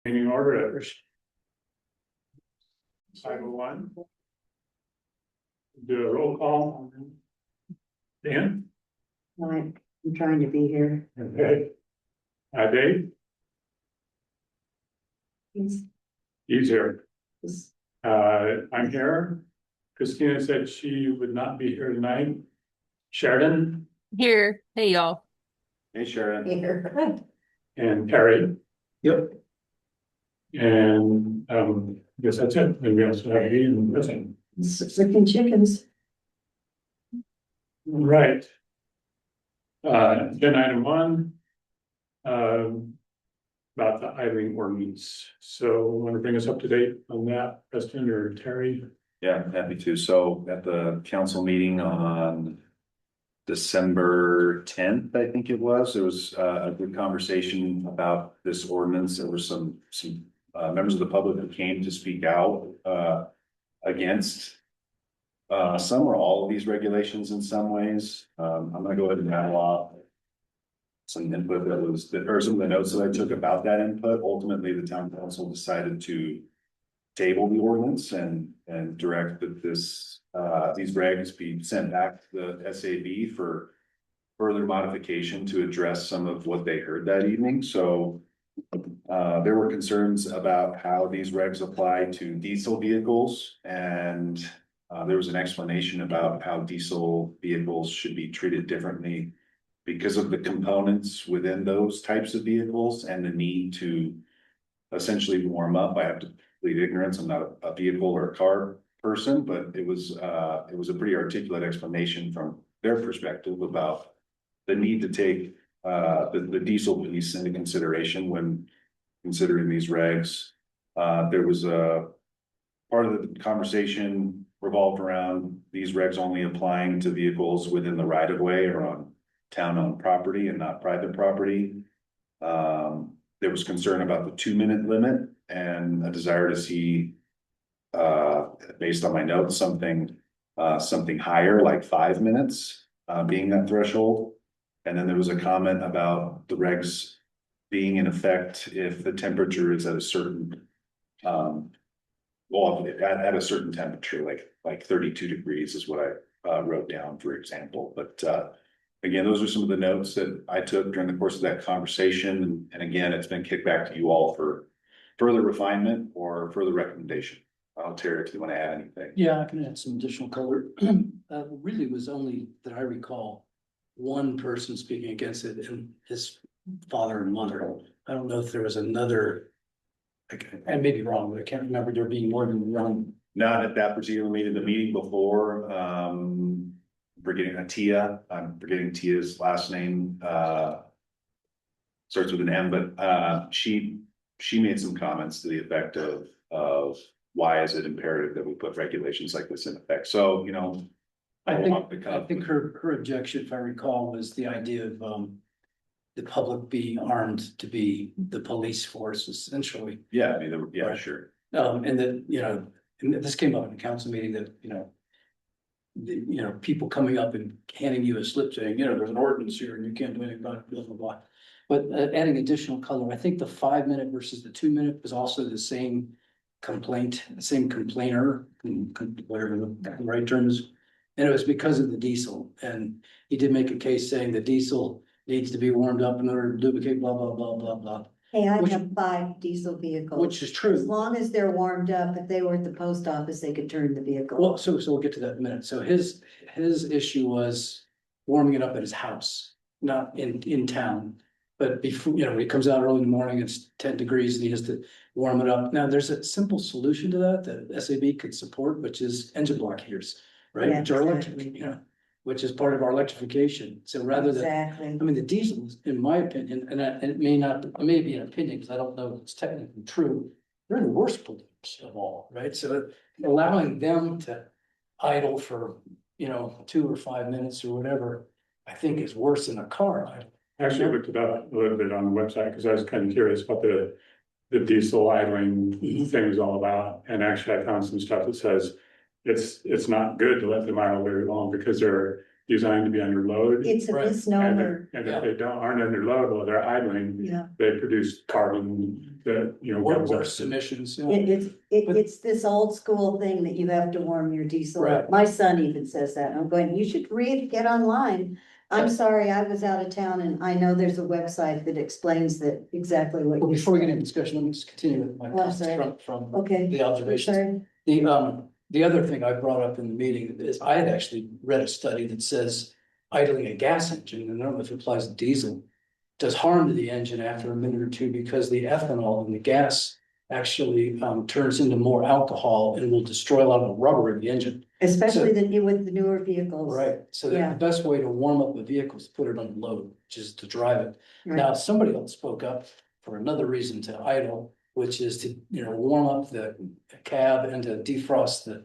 Meeting order at 5:01. Do a roll call. Dan? I'm trying to be here. Okay. Dave? He's- He's here. he's- I'm here. Christina said she would not be here tonight. Sheridan Here, hey y'all. Hey Sharon. Here. and Terry. Yep. And I guess that's it. And we also have Ian missing. Sick chickens. Right. Then item one. About the idling ordinance. So want to bring us up to date on that, Preston or Terry? Yeah, happy to. So at the council meeting on December 10th, I think it was, there was a good conversation about this ordinance. There were some members of the public who came to speak out against some or all of these regulations in some ways. I'm gonna go ahead and rattle off some input that was, or some of the notes that I took about that input. Ultimately, the town council decided to table the ordinance and direct that these regs be sent back to the SAB for further modification to address some of what they heard that evening. So there were concerns about how these regs apply to diesel vehicles, and there was an explanation about how diesel vehicles should be treated differently because of the components within those types of vehicles and the need to essentially warm up. I have to plead ignorance. I'm not a vehicle or a car person, but it was a pretty articulate explanation from their perspective about the need to take the diesel piece into consideration when considering these regs. There was a part of the conversation revolved around these regs only applying to vehicles within the right of way or on town-owned property and not private property. There was concern about the 2-minute limit and a desire to see, based on my notes, something higher, like 5 minutes, being that threshold. And then there was a comment about the regs being in effect if the temperature is at a certain, well, at a certain temperature, like 32 degrees is what I wrote down, for example. But again, those are some of the notes that I took during the course of that conversation. And again, it's been kicked back to you all for further refinement or further recommendation. Terry, if you want to add anything. Yeah, I can add some additional color. Really was only that I recall one person speaking against it, and his father and mother. I don't know if there was another, I may be wrong, but I can't remember there being more than one. Not at that particular meeting, the meeting before, forgetting Tia, I'm forgetting Tia's last name, starts with an M, but she made some comments to the effect of why is it imperative that we put regulations like this in effect? So, I think her objection, if I recall, was the idea of the public being armed to be the police force, essentially. Yeah, I mean, yeah, Right. sure. And that, and this came up in the council meeting that, people coming up and handing you a slip saying, there's an ordinance here and you can't do anything about it, blah, blah, blah. But adding additional color, I think the 5-minute versus the 2-minute was also the same complaint, same complainer, whatever the right term is. And it was because of the diesel. And he did make a case saying the diesel needs to be warmed up in order to lubricate, blah, blah, blah, blah, blah. Hey, I Which- have 5 diesel vehicles. Which is As true. long as they're warmed up, if they were at the post office, they could turn the vehicle. Well, so we'll get to that in a minute. So his issue was warming it up at his house, not in town. But before, when he comes out early in the morning, it's 10 degrees and he has to warm it up. Now, there's a simple solution to that SAB could support, which is engine block heaters, right? Yeah, Which are electric, exactly. which is part of our electrification. So rather than, Exactly. I mean, the diesels, in my opinion, and it may be an opinion, because I don't know if it's technically true. They're the worst polluters of all, right? So allowing them to idle for, 2 or 5 minutes or whatever, I think is worse than a car idle. Actually looked it up a little bit on the website because I was kind of curious what the diesel idling thing was all about. And actually I found some stuff that says it's not good to let them idle very long because they're designed to be under load. It's a Right. misnomer, And if they aren't under load while they're idling, yeah. they produce carbon that, you know. Or goes up worse to- emissions, yeah. It's this old school thing that you have to warm your diesel. Right. My son even says that. I'm going, you should get online. I'm sorry, I was out of town and I know there's a website that explains that exactly what Well, you before we get said. into discussion, let me just continue with my Oh, comments sorry. from Okay. the observations. Sorry. The other thing I brought up in the meeting is I had actually read a study that says idling a gas engine, and I don't know if it applies to diesel, does harm to the engine after a minute or two because the ethanol in the gas actually turns into more alcohol and will destroy a lot of the rubber in the engine. Especially with the newer vehicles. Right, so Yeah. the best way to warm up a vehicle is to put it on load, which is to drive it. Right. Now, somebody else spoke up for another reason to idle, which is to, warm up the cab and to defrost the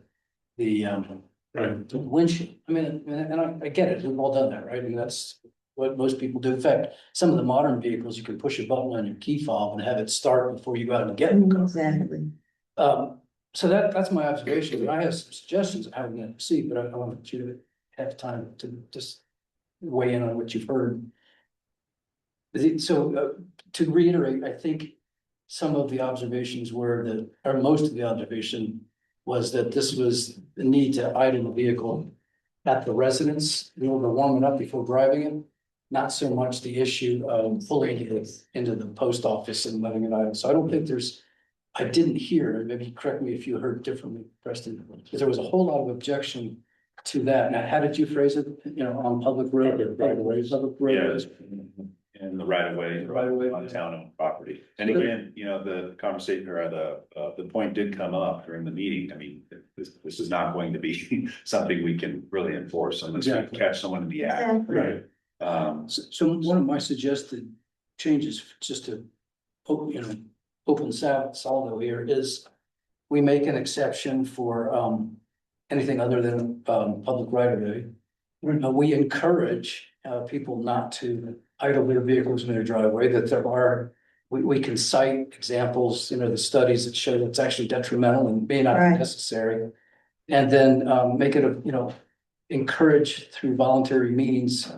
Right, the windshield. I mean, and I get it, we've all done that, right? I mean, that's what most people do. In fact, some of the modern vehicles, you can push a button on your key fob and have it start before you go out and get in the car. Exactly. So that's my observation. I have some suggestions of how we're gonna proceed, but I want you to have time to just weigh in on what you've heard. So, to reiterate, I think some of the observations were that, or most of the observation was that this was the need to idle the vehicle at the residence in order to warm it up before driving it. Not so much the issue of pulling it into the post office and letting it idle. So I don't think I didn't hear, and maybe correct me if you heard differently, Preston, because there was a whole lot of objection to that. Now, how did you phrase it, on public road? Right of ways. Public Yeah, road. in the right of way. Right of way. On town-owned property. And again, the conversation or the point did come up during the meeting. I mean, this is not going to be something we can really enforce unless we Exactly. catch someone in the act. Exactly. right. So one of my suggested changes, just to, open salvo here, is we make an exception for, anything other than, public right of way. We encourage, people not to idle their vehicles in their driveway, that we can cite examples, the studies that show that's actually detrimental and may not be Right. necessary. And then, make it encourage through voluntary means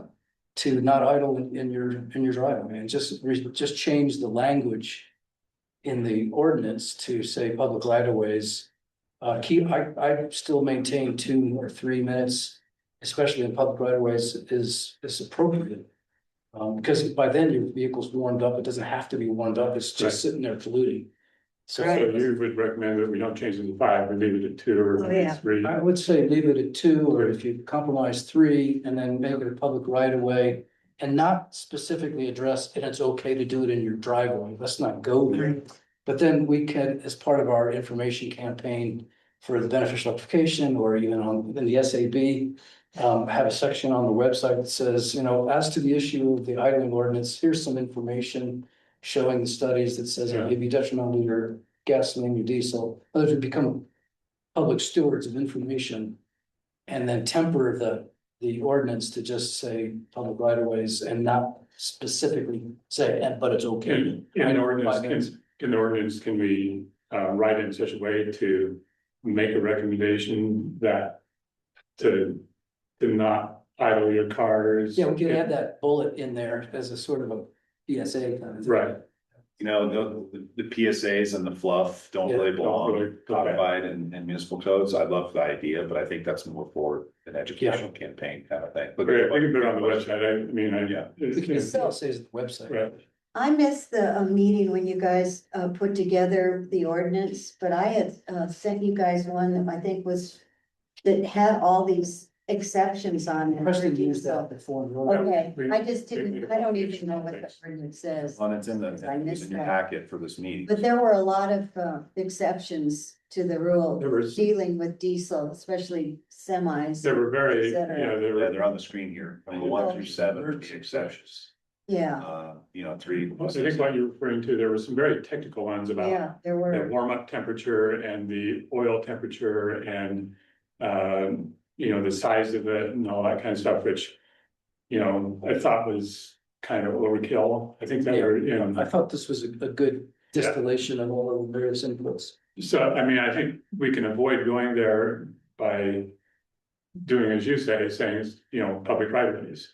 to not idle in your driveway, and just change the language in the ordinance to say public right of ways. I still maintain 2 or 3 minutes, especially in public right of ways, is appropriate. Because by then your vehicle's warmed up, it doesn't have to be warmed up, it's just Right. sitting there polluting. So So you would recommend that we don't change it to 5, we leave it at 2 or Oh, yeah. 3? I would say leave it at 2, or if you compromise 3, and then make it a public right of way. And not specifically address, and it's okay to do it in your driveway, let's not go there. But then we can, as part of our information campaign for the beneficial application, or even in the SAB. Have a section on the website that says, as to the issue of the idling ordinance, here's some information. Showing the studies that says it may be detrimental to your gasoline, your diesel, others would become public stewards of information. And then temper the ordinance to just say public right of ways and not specifically say, but it's okay. In the ordinance, can we write it in such a way to make a recommendation that to not idle your cars? Yeah, we could add that bullet in there as a sort of a PSA kind of thing. Right. The PSAs and the fluff don't Yeah, really don't belong really- codified in municipal codes. I love the idea, but I think that's more for an educational campaign kind of thing. But Okay, we can put it on the website, Yeah. We can it's- PSAs at the website. Right. I missed the meeting when you guys put together the ordinance, but I had sent you guys one that I think that had all these exceptions on it. Preston used that before. Okay, I don't even know what the ordinance says, Well, it's in I missed your that. packet for this meeting. but there were a lot of exceptions to the rule There was, dealing with diesel, especially semis. they were very, Et cetera. they Yeah, were, they're on the screen here, number 1 through 7, are the exceptions. Yeah, 3. I think what you're referring to, there were some very technical ones about yeah, there the were, warm up temperature and the oil temperature and, the size of it and all that kind of stuff, which, I thought was kind of overkill. I think that were, I thought this was a good distillation of all of the various inputs. so, I mean, I think we can avoid going there by doing as you say, saying, you know, public right of ways.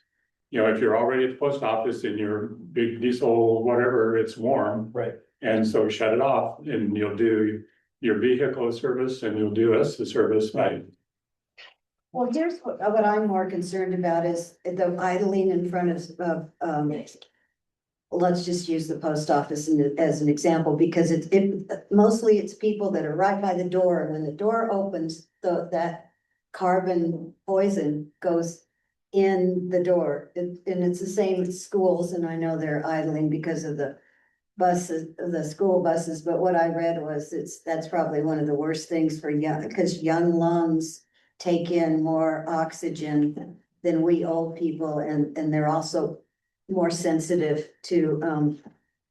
You know, if you're already at the post office in your big diesel, whatever, it's warm, Right. and so shut it off and you'll do your vehicle a service and you'll do us a service by. Well, here's what I'm more concerned about is the idling in front of, let's just use the post office as an example, because mostly it's people that are right by the door, and when the door opens, that carbon poison goes in the door, and it's the same with schools, and I know they're idling because of the buses, the school buses, but what I read was that's probably one of the worst things for young, because young lungs take in more oxygen than we old people, and they're also more sensitive to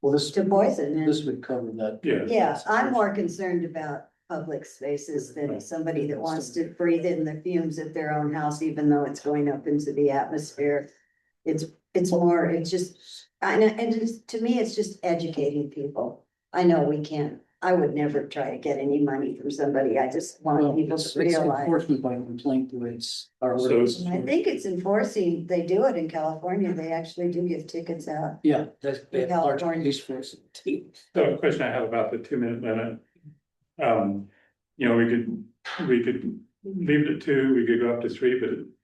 Well, this, to poison. And this would cover that. yeah, I'm more concerned about public spaces than somebody that wants to breathe in the fumes at their own house, even though it's going up into the atmosphere. It's more, it's just, and to me, it's just educating people. I know we can't, I would never try to get any money from somebody. I just Well, want people it's to realize. enforcement by complaint the way it's. Our So- ordinance. I think it's enforcing, they do it in California, they actually do give tickets out. Yeah, that's, they have large California. police force. So a question I have about the 2-minute limit. You know, we could leave it at 2, we could go up to 3,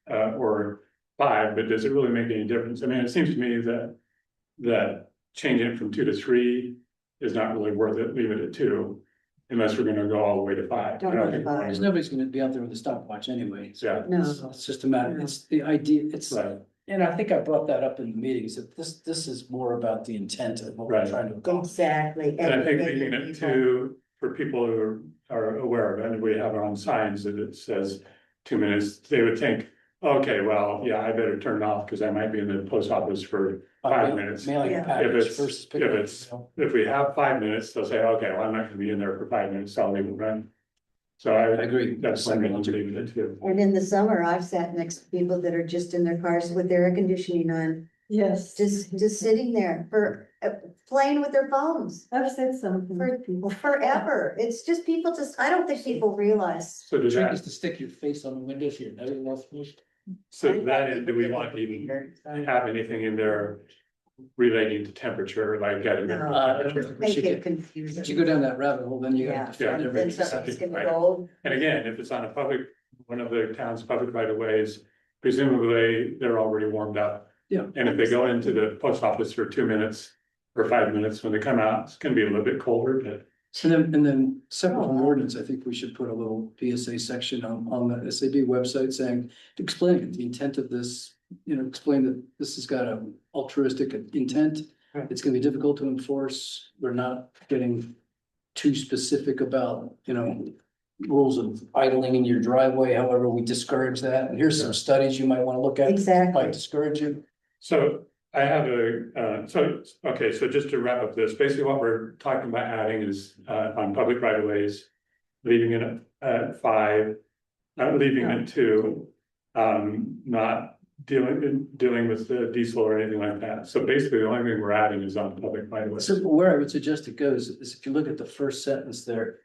but, or 5, but does it really make any difference? I mean, it seems to me that changing it from 2 to 3 is not really worth it, leave it at 2. Unless we're gonna go all the way to 5. Don't I go to think- 5. Because nobody's gonna be out there with a stopwatch anyway. So Yeah. No. It's just a matter, it's the idea, it's, Right, and I think I brought that up in the meetings, that this is more about the intent of what we're Right. trying to accomplish. Exactly. and I think educating leaving it people. 2 for people who are aware of it, and we have it on signs that it says 2 minutes, they would think, okay, well, yeah, I better turn it off because I might be in the post office for 5 minutes. Mailing Yeah. a package If it's- versus if picking up, it's- you know. If we have 5 minutes, they'll say, okay, well, I'm not gonna be in there for 5 minutes, so I'll leave it run. So I I, agree. that's one reason to leave it too. And in the summer, I've sat next to people that are just in their cars with their air conditioning on, Yes. just sitting there for, playing with their phones I've said something for to people. forever. It's just people I don't think people realize. So The does trick that, is to stick your face on the window if you're never enough. so that is, do we want to even have anything in there relating to temperature, like getting? No. We Make should it get, confusing. if you go down that rabbit hole, then you Yeah. gotta defend Yeah. Then everything. something's gonna Right. go. And again, if it's on a public, one of the town's public right of ways, presumably they're already warmed up. Yeah. And if they go into the post office for 2 minutes or 5 minutes, when they come out, it's gonna be a little bit colder, but. And then separate from ordinance, I think we should put a little PSA section on the SAB website saying, explain the intent of this. You know, explain that this has got a altruistic intent. Right. It's gonna be difficult to enforce. We're not getting too specific about, you know, rules of idling in your driveway. However, we discourage that. And here's some studies you might want to look at. Exactly. Might discourage you. So I have okay, so just to wrap up this, basically what we're talking about adding is on public right of ways. Leaving it at 5, leaving it 2, not dealing with the diesel or anything like that. So basically, the only thing we're adding is on public right of ways. So where I would suggest it goes is if you look at the first sentence there.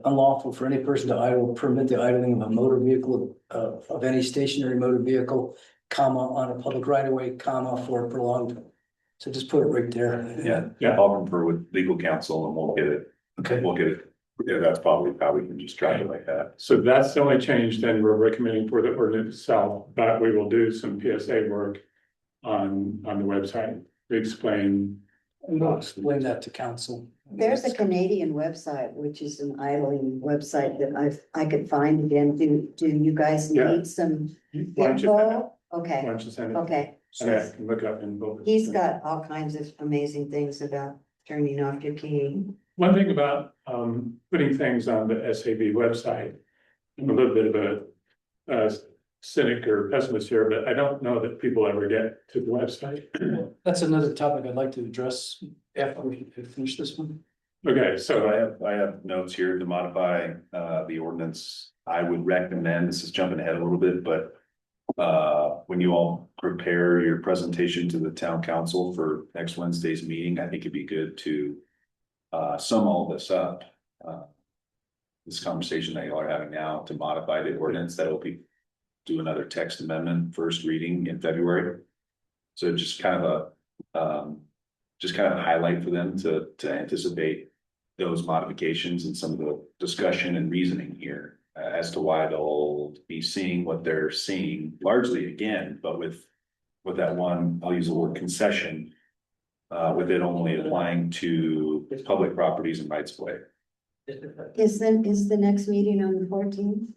Unlawful for any person to idle, permit the idling of a motor vehicle of any stationary motor vehicle, comma, on a public right of way, comma, for a prolonged. So just put it right there. Yeah, Yeah. I'll confer with legal counsel and we'll get it, Okay. yeah, that's probably how we can just drive it like that. So that's the only change then we're recommending for the ordinance itself, but we will do some PSA work on the website to explain. And we'll explain that to council. There's a Canadian website, which is an idling website that I could find again. Do you guys Yeah. need some Why don't you send it? info? Why Okay, don't you send it? okay. And I can look up in both. He's got all kinds of amazing things about turning off your key. One thing about putting things on the SAB website, I'm a little bit of a cynic or pessimist here, but I don't know that people ever get to the website. That's another topic I'd like to address after we finish this one. Okay, So so I have notes here to modify the ordinance. I would recommend, this is jumping ahead a little bit, but. When you all prepare your presentation to the town council for next Wednesday's meeting, I think it'd be good to. Sum all this up. this conversation that y'all are having now to modify the ordinance, that'll be do another text amendment first reading in February. So just kind of just kind of a highlight for them to anticipate those modifications and some of the discussion and reasoning here as to why they'll be seeing what they're seeing largely again, but with that one, I'll use the word concession, with it only applying to public properties and rights of way. Is the next meeting on the 14th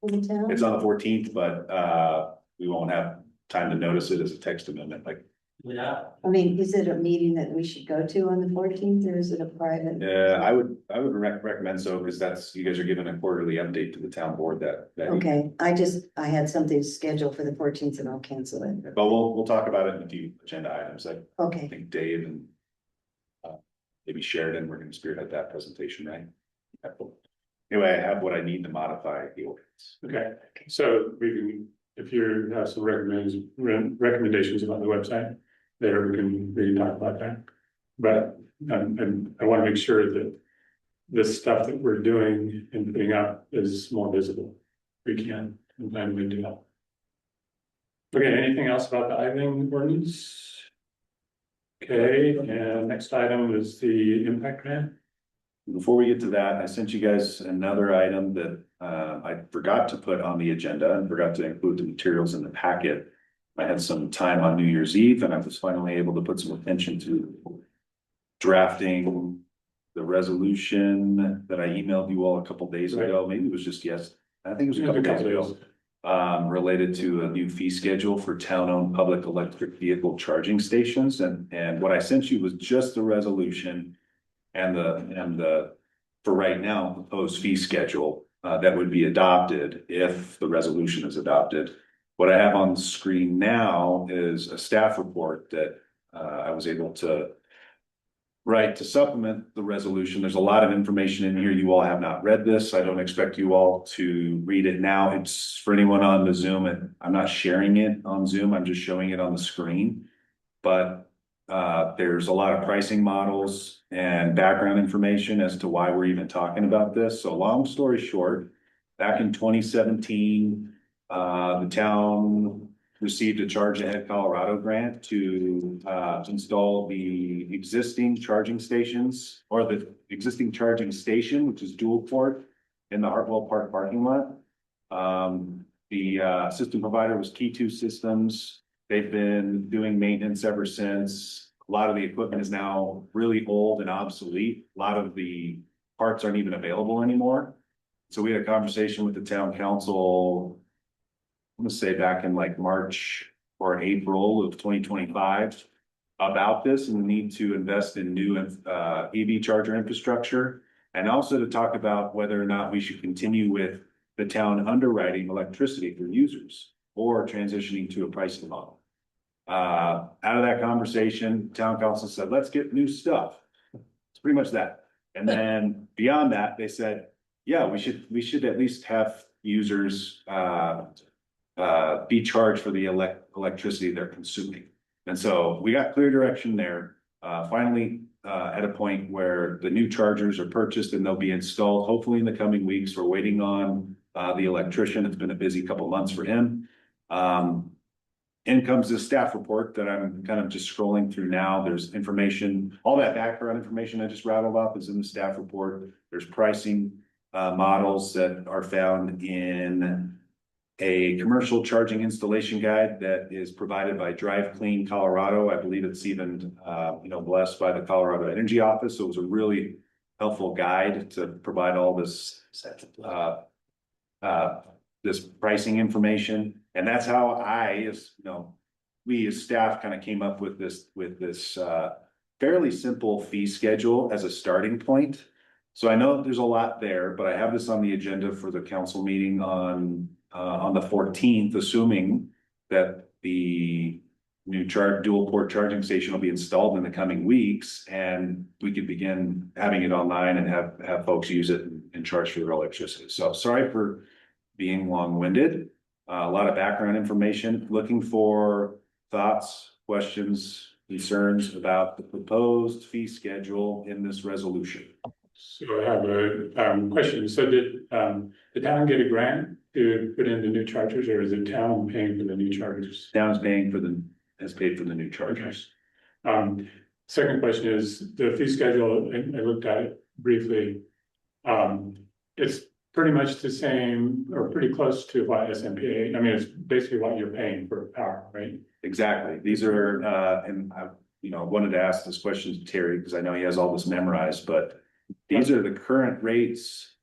for the town? It's on the 14th, but we won't have time to notice it as a text amendment, like. I mean, is it a meeting that we should go to on the 14th, or is it a private? I would recommend so, because that's, you guys are giving a quarterly update to the town board that. Okay, I had something scheduled for the 14th and I'll cancel it. But we'll talk about it in a few agenda items. I Okay, think Dave and maybe Sheridan, we're gonna spearhead that presentation, right? Anyway, I have what I need to modify the ordinance. Okay, so we can, if you have some recommendations about the website, there we can talk about that. But and I want to make sure that this stuff that we're doing and putting up is more visible. We can, and then we do that. Okay, anything else about the idling ordinance? Okay, and next item is the impact grant. Before we get to that, I sent you guys another item that I forgot to put on the agenda and forgot to include the materials in the packet. I had some time on New Year's Eve and I was finally able to put some attention to drafting the resolution that I emailed you all a couple days ago. Maybe it was just I think it was a couple days ago. Related to a new fee schedule for town-owned public electric vehicle charging stations. And what I sent you was just the resolution and the, for right now, proposed fee schedule that would be adopted if the resolution is adopted. What I have on the screen now is a staff report that I was able to write to supplement the resolution. There's a lot of information in here. You all have not read this. I don't expect you all to read it now. It's for anyone on the Zoom, and I'm not sharing it on Zoom. I'm just showing it on the screen. But there's a lot of pricing models and background information as to why we're even talking about this. So long story short, back in 2017, the town received a Charge Ahead Colorado grant to install the existing charging stations, or the existing charging station, which is dual port in the Hartwell Park parking lot. The system provider was Key2 Systems. They've been doing maintenance ever since. A lot of the equipment is now really old and obsolete. A lot of the parts aren't even available anymore. So we had a conversation with the town council, I'm gonna say back in like March or April of 2025 about this and the need to invest in new EV charger infrastructure. And also to talk about whether or not we should continue with the town underwriting electricity for users or transitioning to a pricing model. Out of that conversation, town council said, let's get new stuff. It's pretty much that. And then beyond that, they said, yeah, we should at least have users be charged for the electricity they're consuming. And so we got clear direction there. Finally, at a point where the new chargers are purchased and they'll be installed, hopefully in the coming weeks. We're waiting on the electrician. It's been a busy couple months for him. In comes this staff report that I'm kind of just scrolling through now. There's information, all that background information I just rattled off is in the staff report. There's pricing models that are found in a commercial charging installation guide that is provided by Drive Clean Colorado. I believe it's even blessed by the Colorado Energy Office. So it was a really helpful guide to provide all this this pricing information. And that's how we as staff kind of came up with this fairly simple fee schedule as a starting point. So I know there's a lot there, but I have this on the agenda for the council meeting on the 14th, assuming that the new dual port charging station will be installed in the coming weeks, and we could begin having it online and have folks use it and charge for their electricity. So sorry for being long-winded. A lot of background information, looking for thoughts, questions, concerns about the proposed fee schedule in this resolution. So I have a question. So did the town get a grant to put in the new chargers, or is the town paying for the new chargers? Town's paying for has paid for the new chargers. Second question is the fee schedule. I looked at it briefly. It's pretty much the same or pretty close to what SMPA. I mean, it's basically what you're paying for power, right? Exactly. These are, and I, wanted to ask this question to Terry because I know he has all this memorized, but these are the current rates.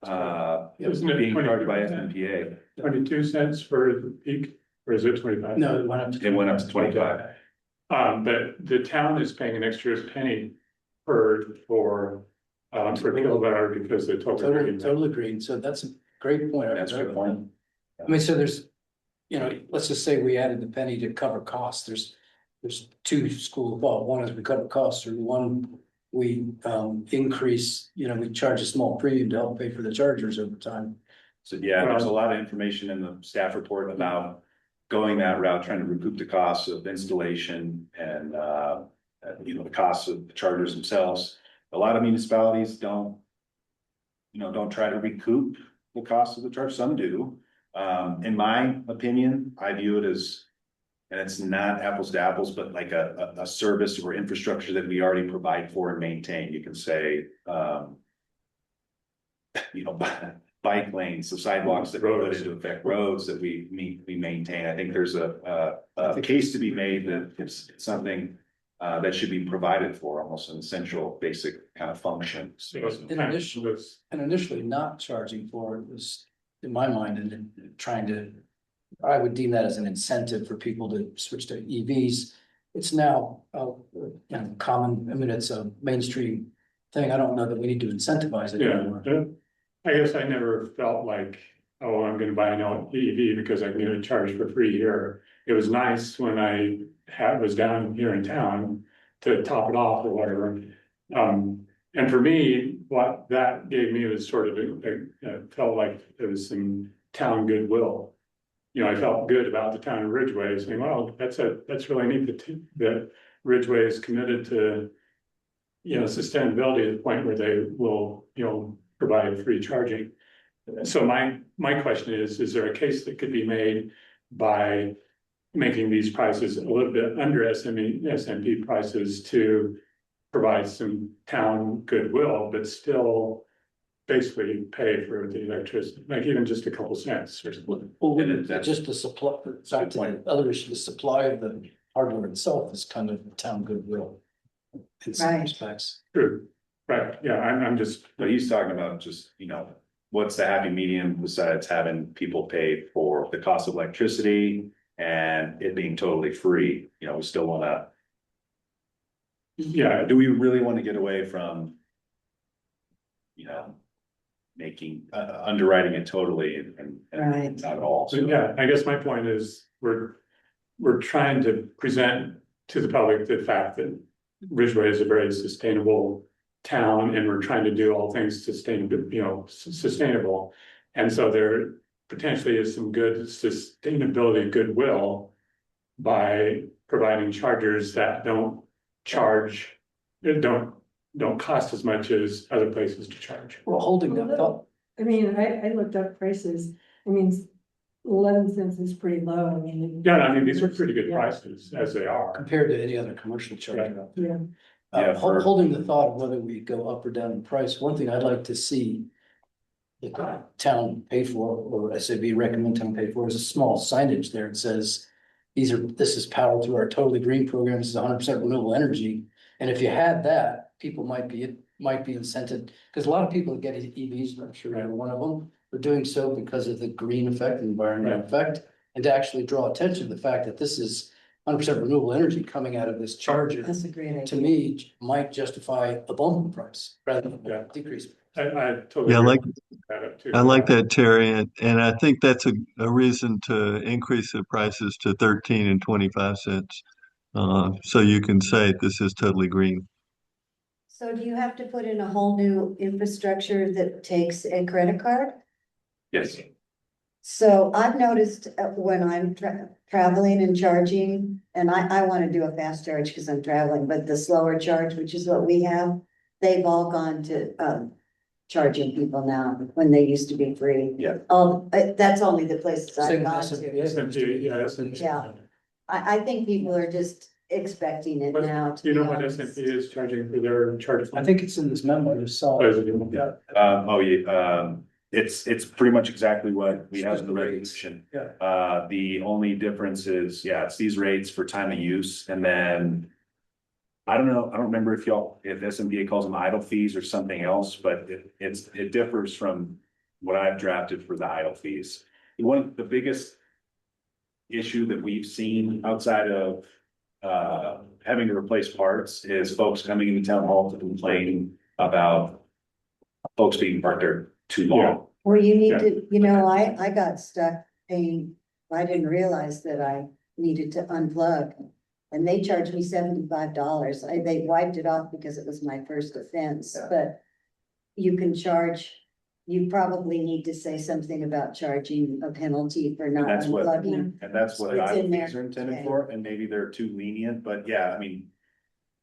Isn't it Being charged 22 by cents? SMPA. 22 cents for the peak, or is it 25? No, it went up to. It went up to 25. But the town is paying an extra penny for kilowatt hour because the total. Totally agreed. So that's a great point. That's a good point. I mean, so there's, let's just say we added the penny to cover costs. There's two school of thought. One is we cover costs, or one we increase, we charge a small premium to help pay for the chargers over time. So yeah, there's a lot of information in the staff report about going that route, trying to recoup the costs of installation and, the costs of the chargers themselves. A lot of municipalities don't try to recoup the cost of the charge. Some do. In my opinion, I view it as, and it's not apples to apples, but like a service or infrastructure that we already provide for and maintain. You can say, bike lanes, the sidewalks that we put into effect, roads that we maintain. I think there's a case to be made that it's something that should be provided for, almost an essential, basic kind of function. And initially not charging for it was, in my mind, and trying to, I would deem that as an incentive for people to switch to EVs. It's now common. I mean, it's a mainstream thing. I don't know that we need to incentivize it anymore. Yeah, I guess I never felt like, oh, I'm gonna buy an EV because I can get it charged for free here. It was nice when I was down here in town to top it off or whatever. And for me, what that gave me was sort of, felt like there was some town goodwill. I felt good about the town of Ridgway, saying, well, that's really neat that Ridgway is committed to, sustainability to the point where they will, provide free charging. So my question is there a case that could be made by making these prices a little bit under SMP prices to provide some town goodwill, but still basically pay for the electricity, like even just a couple cents or something? Well, just the supply, back to the other issue, the supply of the hardware itself is kind of town goodwill. In some Right. respects. True, right, yeah, I'm just, But he's talking about just, what's the happy medium besides having people pay for the cost of electricity and it being totally free? We still wanna, yeah, do we really want to get away from, making, underwriting it totally and Right. not at all? so yeah, I guess my point is, we're trying to present to the public the fact that Ridgway is a very sustainable town, and we're trying to do all things sustainable. And so there potentially is some good sustainability goodwill by providing chargers that don't cost as much as other places to charge. Well, holding that thought, I mean, I looked up prices. I mean, 11 cents is pretty low. I mean. Yeah, I mean, these are pretty good Yeah. prices as they are. compared to any other commercial charger out there. Yeah, Yeah, Holding the thought of whether we go up or down in price, one thing I'd like to see the town pay for, or SAB recommend town pay for, is a small signage there. It says, this is powered through our Totally Green program. This is 100% renewable energy. And if you had that, people might be incented, because a lot of people that get EVs, I'm sure you're one of them, are doing so because of the green effect, the environmental Right. effect, and to actually draw attention to the fact that this is 100% renewable energy coming out of this charger. That's a great idea. To me, might justify a bump in price rather than Yeah. a decrease. I totally. Yeah, agree like, with that too. I like that, Terry, and I think that's a reason to increase the prices to 13 and 25 cents. So you can say this is totally green. So do you have to put in a whole new infrastructure that takes a credit card? Yes. So I've noticed when I'm traveling and charging, and I want to do a fast charge because I'm traveling, but the slower charge, which is what we have, they've all gone to, charging people now when they used to be free. Yeah. That's only the places I've Same gone as to. SMT, yeah, SMT. Yeah. I think people are just expecting it What- now, to Do you be know what honest. SMT is charging for their charge? I think it's in this memo, you saw. Oh, is it in- Yeah, it's pretty much exactly what we have in the resolution. Yeah. The only difference is, yeah, it's these rates for time of use, and then. I don't know, I don't remember if SMBA calls them idle fees or something else, but it differs from what I've drafted for the idle fees. One of the biggest issue that we've seen outside of having to replace parts is folks coming into town hall to complain about folks being parked there too long. Or you need Yeah. to, I got stuck paying, I didn't realize that I needed to unplug. And they charged me $75. They wiped it off because it was my first offense, Yeah. but you can charge, you probably need to say something about charging a penalty for not That's what- unplugging. And that's what It's idle in there. fees are intended Okay. for, and maybe they're too lenient, but yeah, I mean,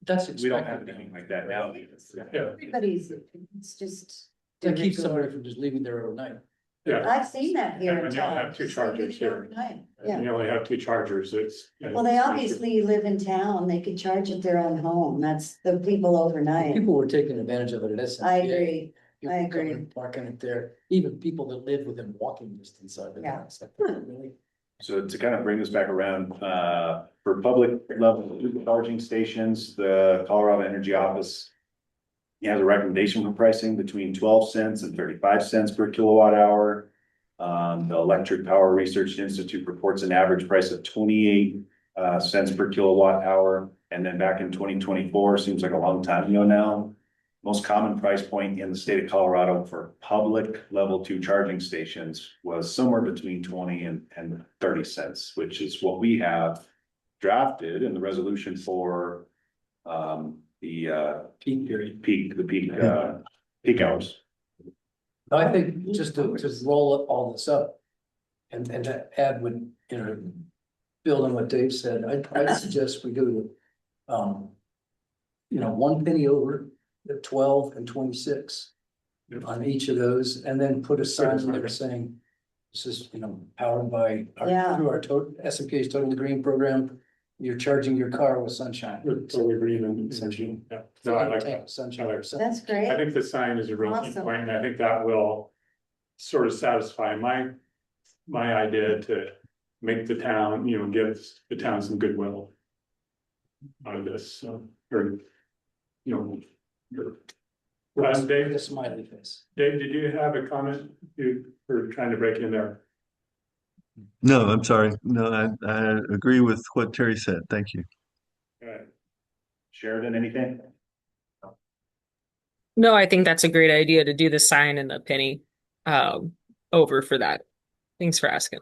That's we don't have expected. anything like that now. Yeah, Everybody's, it's just. To keep somebody from just leaving there overnight. yeah. I've seen that here Yeah, in and they don't town. have two Just leave chargers it here. overnight. And Yeah, you only have 2 chargers, it's. well, they obviously live in town, they could charge at their own home, that's the people overnight. People were taking advantage of it at SMBA. I agree, People I coming agree. and Parking it there, even people that live within walking distance of it. Yeah. It's like, really? So to kind of bring this back around, for public level charging stations, the Colorado Energy Office. Has a recommendation for pricing between 12 cents and 35 cents per kilowatt hour. The Electric Power Research Institute reports an average price of 28 cents per kilowatt hour. And then back in 2024, seems like a long time ago now. Most common price point in the state of Colorado for public level 2 charging stations was somewhere between 20 and 30 cents, which is what we have drafted in the resolution for the Peak period. peak hours. I think just to roll all this up. And to add would, build on what Dave said, I'd suggest we go to, 1 penny over the 12 and 26. On each of those, and then put a sign in there saying, this is, powered by, Yeah. through our SMK's Totally Green program. You're charging your car with sunshine. Totally agree, and essentially, yeah, no, I like that. Sunshine. I like that. That's I great, think the sign is a real key Awesome. point, and I think that will sort of satisfy my idea to make the town, give the town some goodwill out of this, so, or, Dave, With a smiley face. Dave, did you have a comment? You were trying to break in there. No, I'm sorry. No, I agree with what Terry said. Thank you. All right. Sheridan, anything? No, I think that's a great idea to do the sign and the penny over for that. Thanks for asking.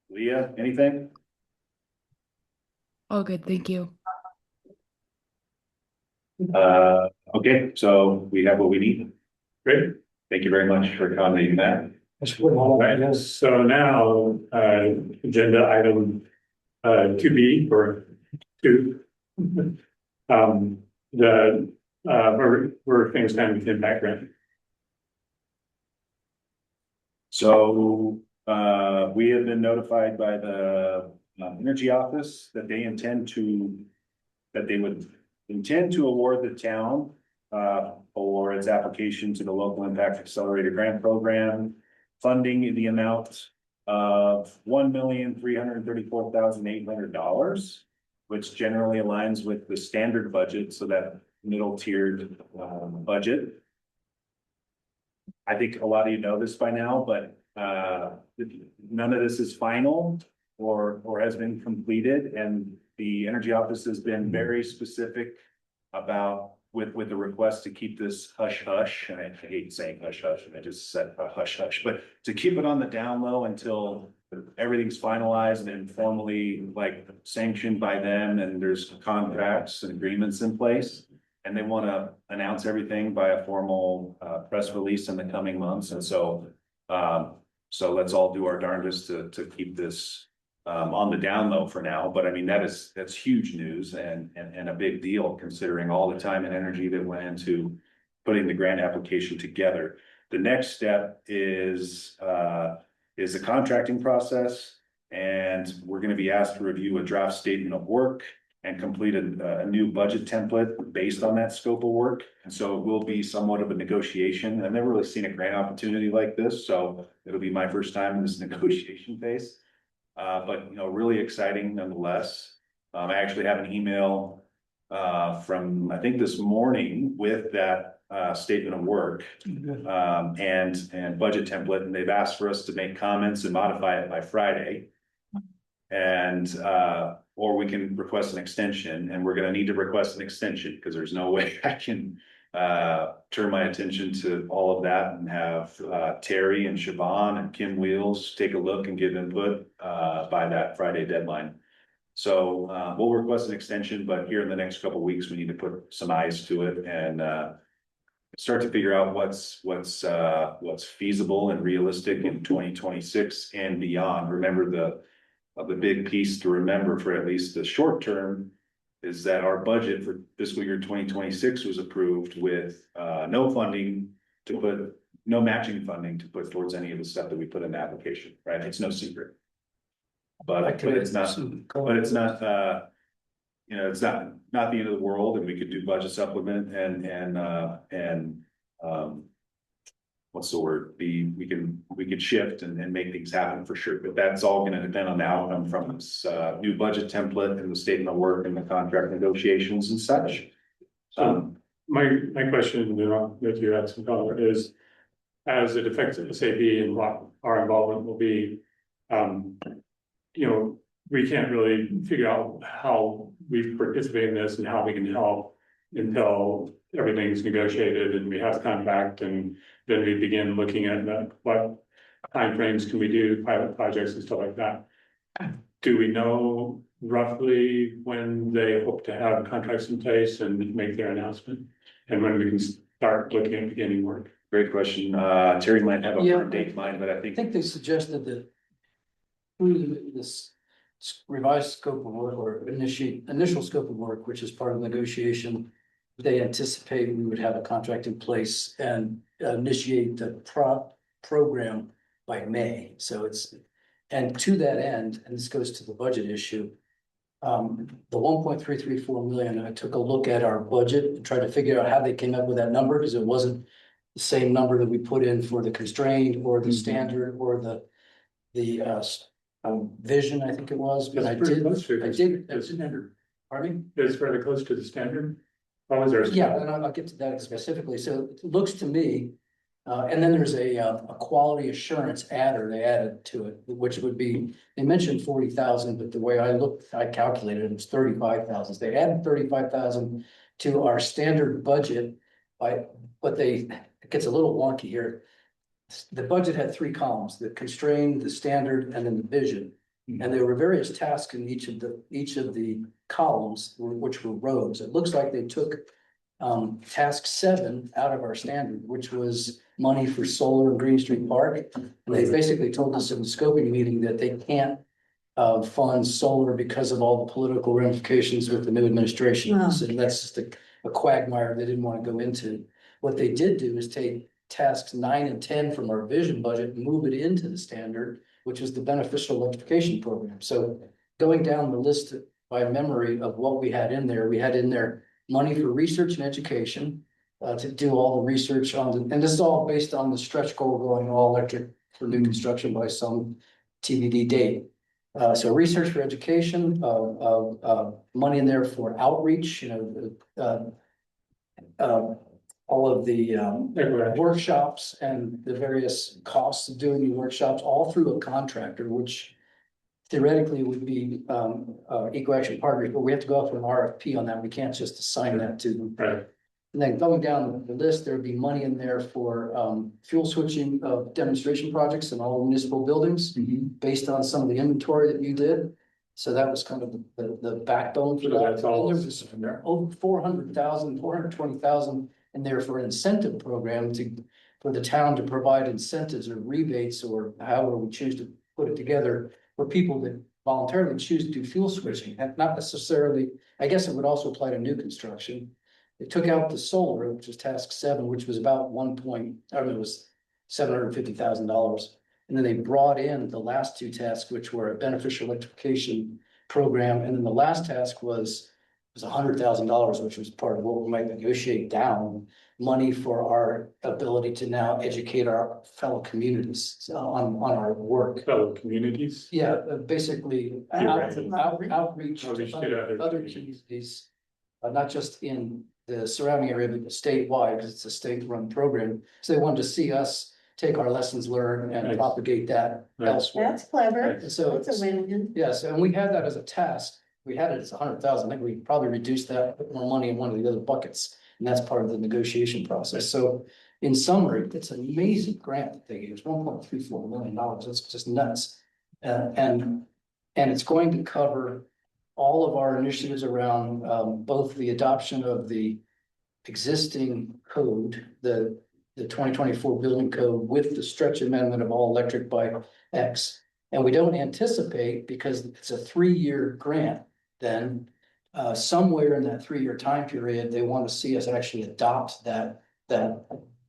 Leah, anything? All good, thank you. Okay, so we have what we need. Great. Thank you very much for accommodating that. All right, so now, agenda item, 2B or 2. Where things stand with the impact grant. So, we have been notified by the Energy Office that they would intend to award the town for its application to the Local Impact Accelerator Grant Program, funding in the amount of $1,334,800, which generally aligns with the standard budget, so that middle tiered budget. I think a lot of you know this by now, but none of this is final or has been completed, and the Energy Office has been very specific about with the request to keep this hush hush. And I hate saying hush hush, and I just said hush hush, but to keep it on the down low until everything's finalized and formally sanctioned by them, and there's contracts and agreements in place. And they want to announce everything by a formal press release in the coming months. And so let's all do our darndest to keep this on the down low for now, but I mean, that's huge news and a big deal considering all the time and energy that went into putting the grant application together. The next step is the contracting process. And we're gonna be asked to review a draft statement of work and complete a new budget template based on that scope of work. And so it will be somewhat of a negotiation. I've never really seen a grant opportunity like this, so it'll be my first time in this negotiation phase. But you know, really exciting nonetheless. I actually have an email from, I think this morning with that statement of work and budget template, and they've asked for us to make comments and modify it by Friday. And or we can request an extension, and we're gonna need to request an extension because there's no way I can turn my attention to all of that and have Terry and Siobhan and Kim Wheels take a look and give input by that Friday deadline. So we'll request an extension, but here in the next couple of weeks, we need to put some eyes to it and start to figure out what's feasible and realistic in 2026 and beyond. Remember the big piece to remember for at least the short term is that our budget for fiscal year 2026 was approved with no matching funding to put towards any of the stuff that we put in the application, right? It's no secret. But it's not, you know, it's not the end of the world, and we could do budget supplement and what's the word? We could shift and make things happen for sure, but that's all gonna depend on the outcome from this new budget template and the statement of work and the contract negotiations and such. My question, you know, that you had some color is, as it affects SAB and what our involvement will be, you know, we can't really figure out how we participate in this and how we can help until everything's negotiated and we have the contract, and then we begin looking at what timeframes can we do, pilot projects and stuff like that. Do we know roughly when they hope to have contracts in place and make their announcement, and when we can start looking at beginning work? Great question. Terry might have a Yeah. firm date in mind, but I I think think they suggested that through this revised scope of work or initial scope of work, which is part of the negotiation, they anticipate we would have a contract in place and initiate the program by May. So and to that end, and this goes to the budget issue, the 1.334 million, I took a look at our budget and tried to figure out how they came up with that number, because it wasn't the same number that we put in for the constrained or the standard or the vision, I think it was, but I did. Pardon me? It's fairly close to the standard. What was there? Yeah, and I'll get to that specifically. So it looks to me, and then there's a quality assurance adder they added to it, which would be, they mentioned 40,000, but the way I calculated it was 35,000. They added 35,000 to our standard budget but it gets a little wonky here. The budget had 3 columns: the constrained, the standard, and then the vision. And there were various tasks in each of the columns, which were roads. It looks like they took task 7 out of our standard, which was money for solar and Green Street Park. And they basically told us in the scoping meeting that they can't fund solar because of all the political ramifications with the new administration. Oh. So that's just a quagmire they didn't want to go into. What they did do is take tasks 9 and 10 from our vision budget and move it into the standard, which is the beneficial electrification program. So going down the list by memory of what we had in there, money for research and education to do all the research on and this is all based on the stretch goal going all electric for new construction by some TBD date. So research for education, money in there for outreach, all of the workshops and the various costs of doing the workshops, all through a contractor, which theoretically would be Eco Action Partners, but we have to go out for an RFP on that. We can't just assign that to them. Right. And then going down the list, there'd be money in there for fuel switching of demonstration projects in all municipal buildings based on some of the inventory that you did. So that was kind of the backbone for So that. that's all And there was in there. over 400,000, 420,000 in there for an incentive program for the town to provide incentives or rebates or however we choose to put it together for people that voluntarily choose to do fuel switching, and not necessarily, I guess it would also apply to new construction. They took out the solar, which was task 7, which was about it was $750,000. And then they brought in the last 2 tasks, which were a beneficial electrification program, and then the last task was $100,000, which was part of what we might negotiate down money for our ability to now educate our fellow communities on our work. Fellow communities. Yeah, basically outreach to Outreach to other other communities, not just in the surrounding area, but statewide, because it's a state-run program. So they wanted to see us take our lessons learned and Nice. propagate that Nice. elsewhere. That's clever. And so That's a win-win. yes, and we had that as a task. We had it as 100,000. I think we probably reduced that, put more money in one of the other buckets, and that's part of the negotiation process. So in summary, it's an amazing grant that they gave. It's $1.34 million. That's just nuts. And it's going to cover all of our initiatives around both the adoption of the existing code, the 2024 building code with the stretch amendment of all electric by X. And we don't anticipate, because it's a 3-year grant, then somewhere in that 3-year time period, they want to see us actually adopt that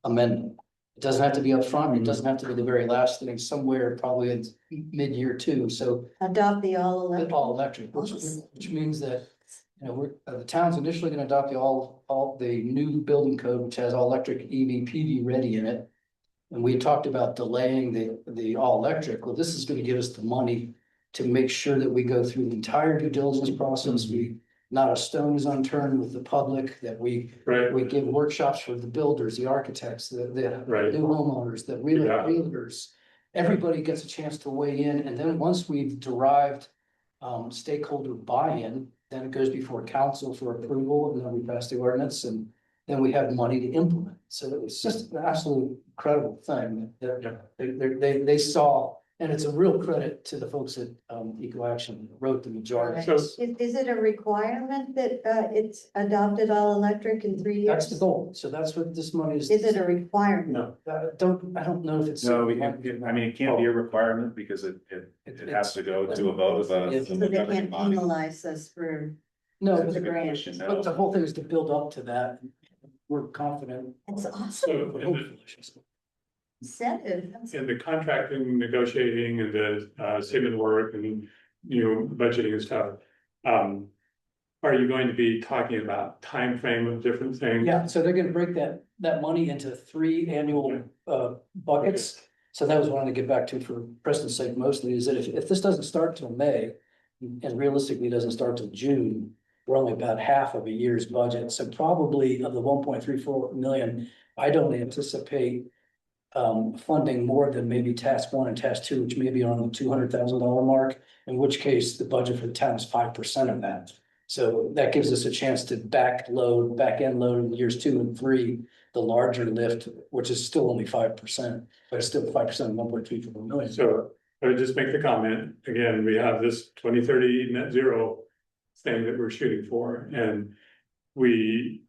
amendment. It doesn't have to be upfront. It doesn't have to be the very last thing, somewhere probably in mid-year 2. So Adopt the all electric. all electric, which means that, you know, the town's initially gonna adopt the new building code, which has all electric EV PV ready in it. And we talked about delaying the all electric. Well, this is gonna give us the money to make sure that we go through the entire due diligence process. Not a stone is unturned with the public, that we Right, give workshops for the builders, the architects, the right. new homeowners, the Yeah. realtors. Everybody gets a chance to weigh in, and then once we've derived stakeholder buy-in, then it goes before council for approval, and then we pass the ordinance, and then we have money to implement. So it's just an absolute incredible thing that they saw, and it's a real credit to the folks at Eco Action that wrote the majority. So- Is it a requirement that it's adopted all electric in 3 That's the years? goal. So that's what this money is. Is it a requirement? No, I don't know if it's. No, I mean, it can't be a requirement because it has to go to a vote of a. So they can't penalize us for, No, That's but a the good grant. question, no. but the whole thing is to build up to that. We're confident. it's awesome so incentive. That's- in the contracting, negotiating and the statement of work and, you know, budgeting and stuff. Are you going to be talking about time frame of different things? Yeah, so they're gonna break that money into 3 annual buckets. So that was what I wanted to get back to for Preston's sake mostly, is that if this doesn't start till May, and realistically doesn't start till June, we're only about half of a year's budget. So probably of the 1.34 million, I don't anticipate funding more than maybe task 1 and task 2, which may be on the $200,000 mark, in which case the budget for the town is 5% of that. So that gives us a chance to back end load in years 2 and 3, the larger lift, which is still only 5%, but it's still 5% of 1.34 million. So I would just make the comment, again, we have this 2030 net zero thing that we're shooting for, and we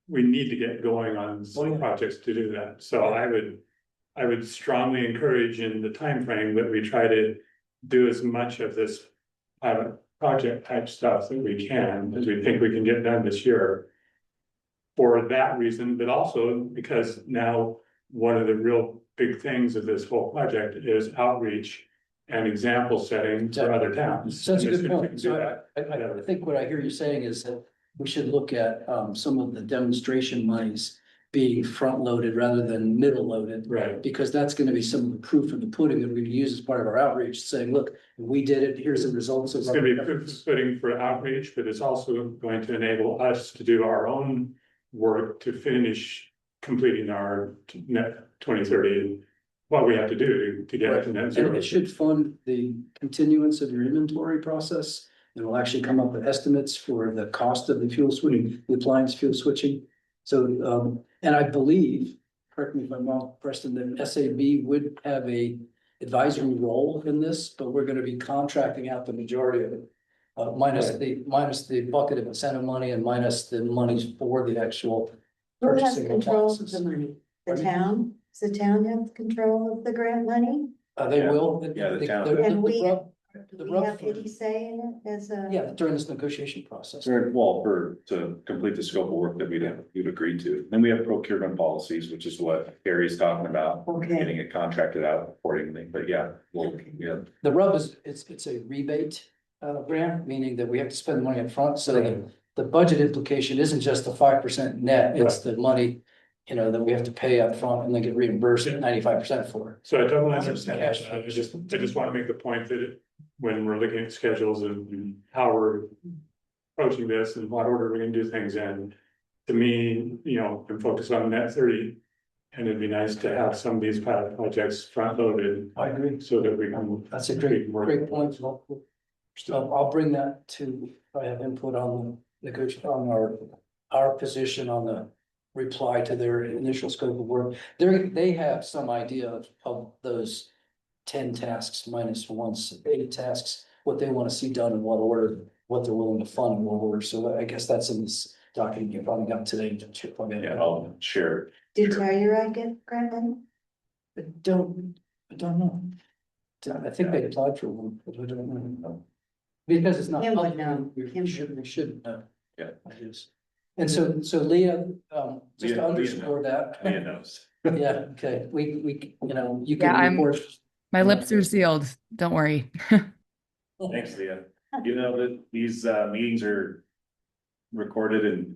need to get going on some projects to do that. So I would strongly encourage in the time frame that we try to do as much of this project type stuff that we can, as we think we can get done this year. For that reason, but also because now one of the real big things of this whole project is outreach and example setting for other towns. So that's a And good if we point. can do So that, I think what I hear you saying is that we should look at some of the demonstration monies being front loaded rather than middle loaded. Right, Because that's gonna be some of the proof of the pudding that we use as part of our outreach, saying, look, we did it, here's the results of. it's gonna be proof of footing for outreach, but it's also going to enable us to do our own work to finish completing our net 2030. What we have to do to get to net And zero. it should fund the continuance of your inventory process. And we'll actually come up with estimates for the cost of the fuel switching, the appliance fuel switching. So, and I believe, correct me if I'm wrong, Preston, that SAB would have a advisory role in this, but we're gonna be contracting out the majority of it. Minus the bucket of incentive money and minus the monies for the actual Who has purchasing of control of the appliances. money? The Pardon? town? Does the town have control of the grant money? They Yeah. will. Yeah, the town. And we- The Do we rub have for- any say in it as a? Yeah, during this negotiation process. To complete the scope of work that we'd agreed to. Then we have procurement policies, which is what Harry's talking about. Okay. Getting it contracted out accordingly, but yeah, well, yeah. The rub is, it's a rebate, grant, meaning that we have to spend the money up front. So the budget implication isn't just the 5% net, it's the money, you know, that we have to pay up front and then get reimbursed at 95% for. So I don't understand Cash that. flow. I just want to make the point that when we're looking at schedules and how we're approaching this and what order we're gonna do things in, to me, you know, I'm focused on net 30. And it'd be nice to have some of these pilot projects front loaded I agree. so that we can. That's a great point. So I'll bring that to, I have input on the negotiation, on our position on the reply to their initial scope of work. They have some idea of those 10 tasks minus 8 tasks, what they want to see done in what order, what they're willing to fund in what order. So I guess that's in this document you probably got today. Yeah, I'll share. Did Sure. Telluride get grant money? I don't know. I think they applied for one, but I don't know. Because it's not. Kim would public, know. We Kim should know. Yeah. I guess. And so Leah, just to Leah underscore that. Leah knows. Yeah, okay, we, you know, you Yeah, can I'm- report. My lips are sealed. Don't worry. Thanks, Leah. You know that these meetings are recorded and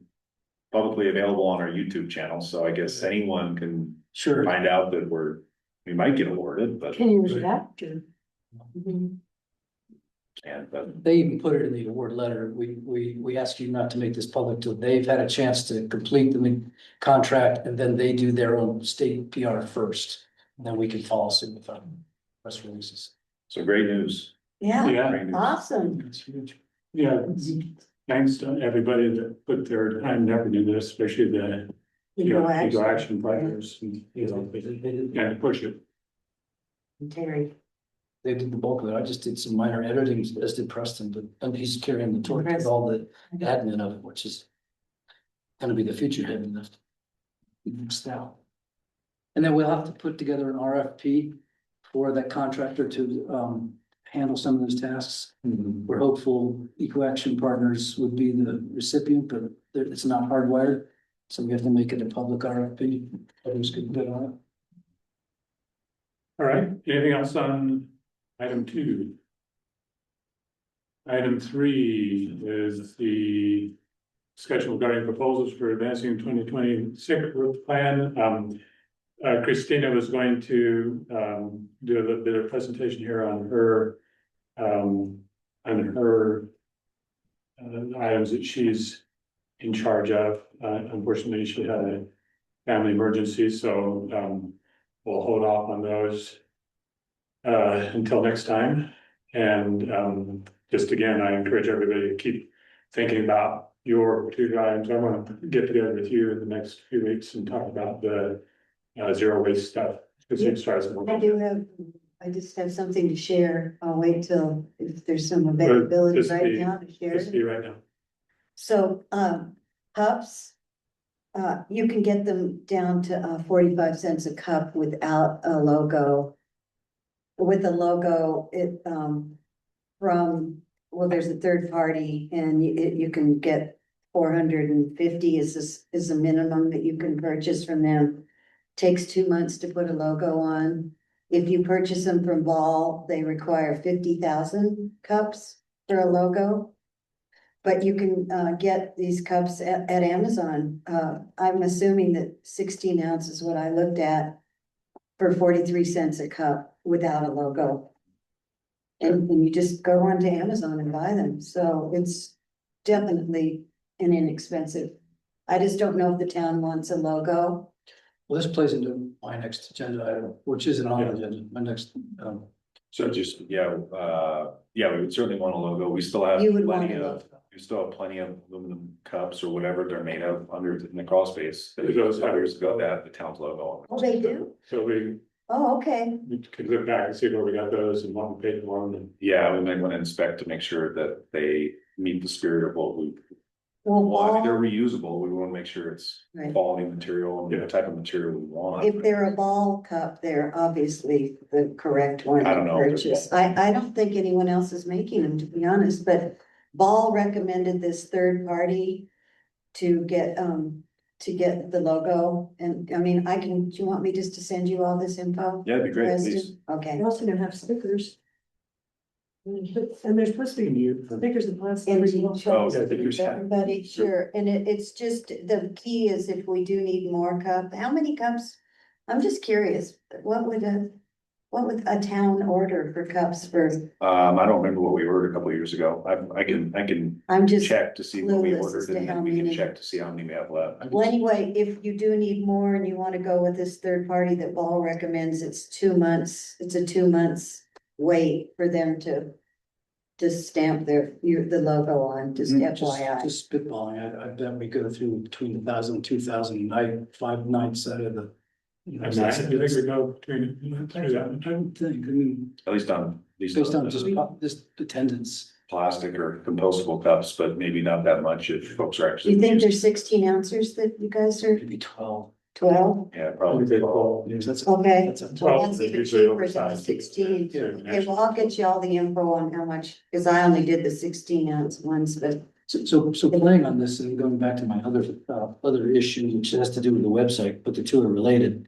publicly available on our YouTube channel, so I guess anyone can Sure. find out that we might get awarded, but. Can you redact it? But They even put it in the award letter. We ask you not to make this public till they've had a chance to complete the contract and then they do their own state PR first. And then we can follow suit with press releases. so great news. Yeah, Yeah, Great news. awesome. It's huge. yeah, thanks to everybody that put their time and effort into this, especially the, you know, legal action partners and, you know, and to push it. Terry. They did the bulk of it. I just did some minor editing as did Preston, but and he's carrying the torch with all the admin of it, which is gonna be the future heavy lift. Now. And then we'll have to put together an RFP for that contractor to handle some of those tasks. We're hopeful Eco Action Partners would be the recipient, but it's not hardwired. So we have to make it a public RFP. Others could bid on it. All right, anything else on item 2? Item 3 is the discussion regarding proposals for advancing 2026 road plan. Christina was going to do a little bit of presentation here on her items that she's in charge of. Unfortunately, she had a family emergency, so we'll hold off on those until next time. And just again, I encourage everybody to keep thinking about your particular items. I want to get together with you in the next few weeks and talk about the zero waste stuff. I just have something to share. I'll wait till if there's some availability Just right be- now to share. Just be right now. So, cups, you can get them down to 45 cents a cup without a logo. With a logo, there's a third party and you can get 450 is the minimum that you can purchase from them. Takes 2 months to put a logo on. If you purchase them from Ball, they require 50,000 cups for a logo. But you can get these cups at Amazon. I'm assuming that 16 ounces is what I looked at for 43 cents a cup without a logo. And you just go onto Amazon and buy them. So it's definitely an inexpensive. I just don't know if the town wants a logo. Well, this plays into my next agenda item, which isn't on the agenda, my next, So just, we would certainly want a logo. We still have You would want plenty a of, logo. we still have plenty of aluminum cups or whatever they're made of under in the crawl space. That Those have- years ago that the town's logo. Oh, they do? So we Oh, okay. could look back and see where we got those and what we paid for them. Yeah, we might want to inspect to make sure that they meet the spirit of what we Well, I mean, Well, they're reusable. We want to make sure it's right. quality material and the type of material we want. If they're a ball cup, they're obviously the correct one I to don't know. purchase. I don't think anyone else is making them, to be honest, but Ball recommended this third party to get the logo. And I mean, do you want me just to send you all this info? Yeah, it'd be great, Preston? please. Okay. We're also gonna have stickers. And there's supposed to be stickers and plastic. And Oh, yeah, stickers, yeah. everybody, sure, and it's just, the key is if we do need more how many cups? I'm just curious, what would a town order for cups for, I don't remember what we ordered a couple of years ago. I can I'm just. check to see what we clueless as ordered to and how then we can many. check to see how many we have left. Well, anyway, if you do need more and you wanna go with this third party that Ball recommends, it's 2 months, it's a 2 months wait for them to stamp the logo on, just FYI. Just spitballing, I bet we go through between 1,000 and 2,000 5 nights out of the. You know, And so I that's- think we go between, through that. I would think, I mean, At least on these. based on just attendance. Plastic or compostable cups, but maybe not that much if folks are Do actually. you think using- there's 16 ounces that you guys are Maybe 12. 12? Yeah, Probably probably. big ball. That's Okay. That's a Well, 12 that's is even usually cheaper than oversized. 16. Yeah. Okay, well, I'll get you all the info on how much, because I only did the 16-ounce ones, but So playing on this and going back to my other issue, which has to do with the website, but the two are related.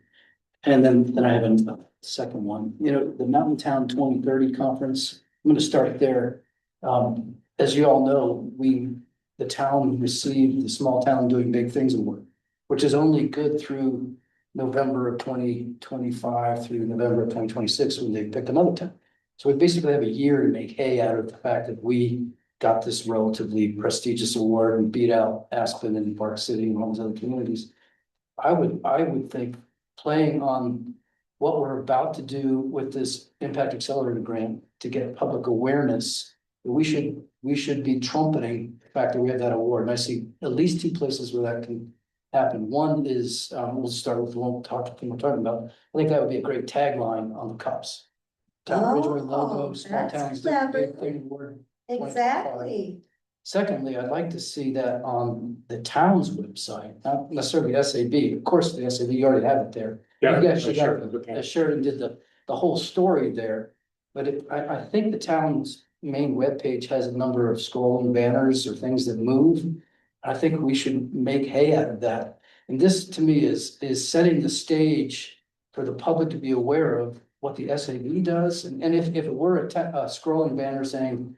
And then I have a second one, you know, the Mountain Town 2030 conference, I'm gonna start there. As you all know, the town received the Small Town Doing Big Things Award, which is only good through November of 2025 through November of 2026 when they pick another town. So we basically have a year to make hay out of the fact that we got this relatively prestigious award and beat out Aspen and Park City and all those other communities. I would think playing on what we're about to do with this Impact Accelerator grant to get public awareness, we should be trumpeting the fact that we have that award. And I see at least 2 places where that can happen. One is, we'll start with the one we're talking about. I think that would be a great tagline on the cups. Town of Ridgway logo, small that's towns, clever. big thing award. exactly. Secondly, I'd like to see that on the town's website, not necessarily SAB. Of course, the SAB, you already have it there. Yeah, You actually sure, got, okay. Sheridan did the whole story there. But I think the town's main webpage has a number of scrolling banners or things that move. I think we should make hay out of that. And this, to me, is setting the stage for the public to be aware of what the SAB does. And if it were a scrolling banner saying,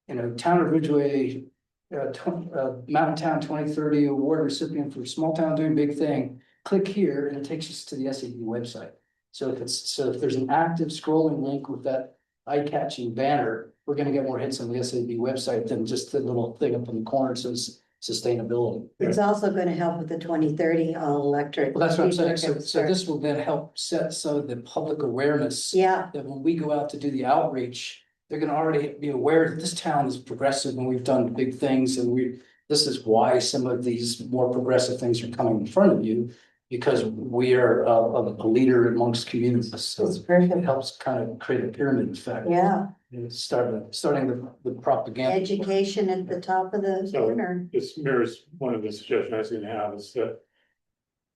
you know, Town of Ridgway, Mountain Town 2030 award recipient for small town doing big thing, click here and it takes us to the SAB website. So if there's an active scrolling link with that eye-catching banner, we're gonna get more hits on the SAB website than just the little thing up in the corner that says sustainability. It's also gonna help with the 2030 all electric. Well, that's what I'm saying. So this will then help set some of the public awareness. Yeah, That when we go out to do the outreach, they're gonna already be aware that this town is progressive and we've done big things and this is why some of these more progressive things are coming in front of you. Because we are a leader amongst communities, so it's it perfect. helps kind of create a pyramid effect. Yeah, And starting the propaganda. education at the top of the So- banner. This mirrors one of the suggestions I was gonna have is that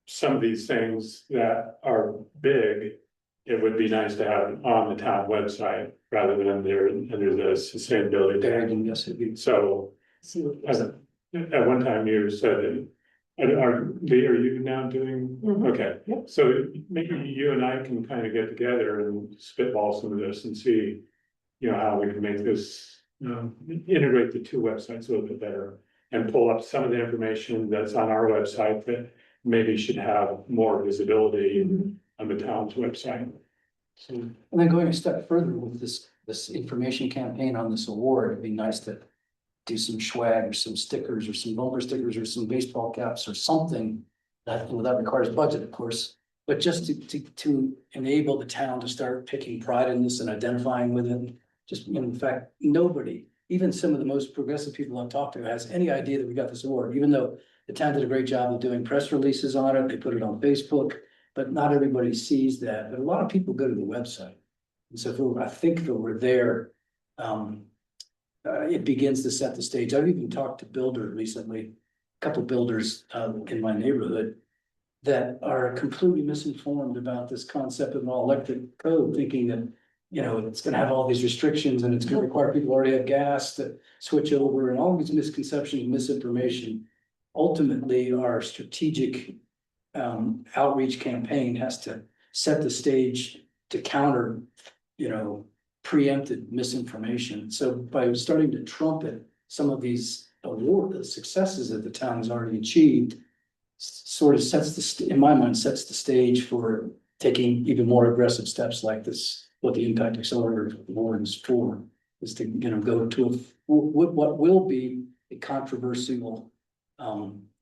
some of these things that are big, it would be nice to have on the town website rather than under the sustainability Buried tag. in the SAB. So See what as at one time you said, are you now doing, Mhm. okay, Yep. so maybe you and I can kind of get together and spitball some of this and see. You know, how we can make this, integrate the 2 websites a little bit better. And pull up some of the information that's on our website that maybe should have more visibility on the town's website. So, And then going a step further with this information campaign on this award, it'd be nice to do some swag or some stickers or some bumper stickers or some baseball caps or something. That requires budget, of course, but just to enable the town to start taking pride in this and identifying with it. Just in fact, nobody, even some of the most progressive people I've talked to has any idea that we got this award, even though the town did a great job of doing press releases on it. They put it on Facebook, but not everybody sees that. But a lot of people go to the website. And so I think that we're there, it begins to set the stage. I've even talked to builders recently, a couple builders in my neighborhood that are completely misinformed about this concept of an all-electric code, thinking that, you know, it's gonna have all these restrictions and it's gonna require people who already have gas to switch over, and all these misconceptions, misinformation. Ultimately, our strategic outreach campaign has to set the stage to counter, you know, preempted misinformation. So by starting to trumpet some of these the successes that the town has already achieved, sort of in my mind, sets the stage for taking even more aggressive steps like this. What the impact accelerator board is for is to, you know, go to what will be a controversial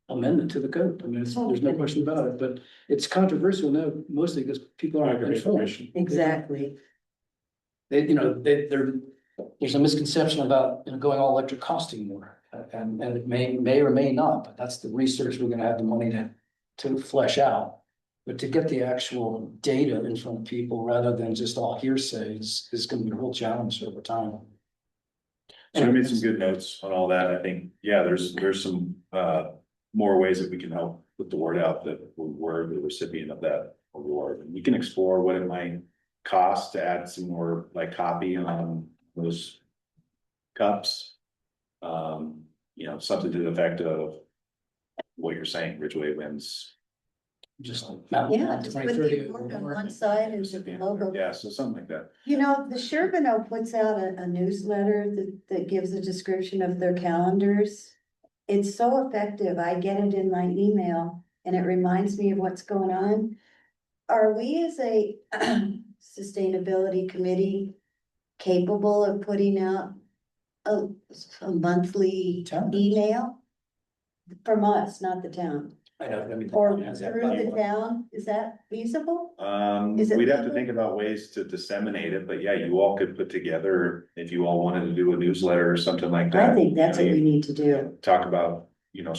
amendment to the code. I mean, there's no question about it, but it's controversial now, mostly because people aren't informed. Exactly. There's a misconception about, you know, going all electric costing more. And it may or may not, but that's the research we're gonna have the money to flesh out. But to get the actual data in front of people rather than just all hearsay is gonna be a real challenge over time. So I made some good notes on all that. I think, yeah, there's some more ways that we can help put the word out that we're the recipient of that award. And we can explore what it might cost to add some more like copy on those cups. You know, something to the effect of what you're saying, Ridgway wins. Just like Yeah, just put the award on one side and the logo. Yeah, so something like that. You know, the Sherbino puts out a newsletter that gives a description of their calendars. It's so effective. I get it in my email and it reminds me of what's going on. Are we as a sustainability committee capable of putting out a monthly email? From us, not the town, I know, I mean. or has that through the platform. town, is that feasible? Is it We'd have to legal? think about ways to disseminate it, but yeah, you all could put together, if you all wanted to do a newsletter or something like that. I think that's you know, what we need to you do. talk about, you know,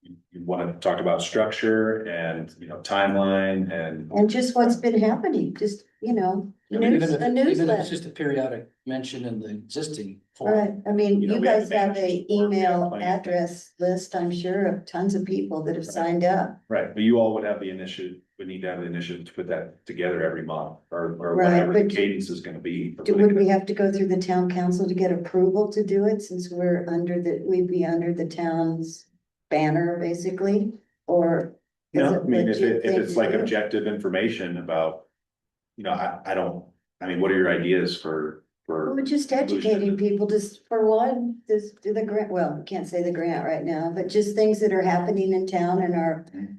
you want to talk about structure and, you know, timeline and. And just what's been happening, just, you know, I mean, news, even a if it's newsletter. just a periodic mention in the existing form. Right, I mean, You know, you we have guys the have managers a form, we have email plenty. address list, I'm sure, of tons of people that have Right. signed up. Right, but you all would have the initiative, would need to have the initiative to put that together every month or Right, whatever the but cadence is gonna be. Would we have to go through the town council to get approval to do it, since we'd be under the town's banner, basically? Or? is No, I it mean, if legit thing it's to like do? objective information about, you know, I mean, what are your ideas for? We're just educating people, just for one, just do the grant, well, we can't say the grant right now, but just things that are happening in town and are, Mhm.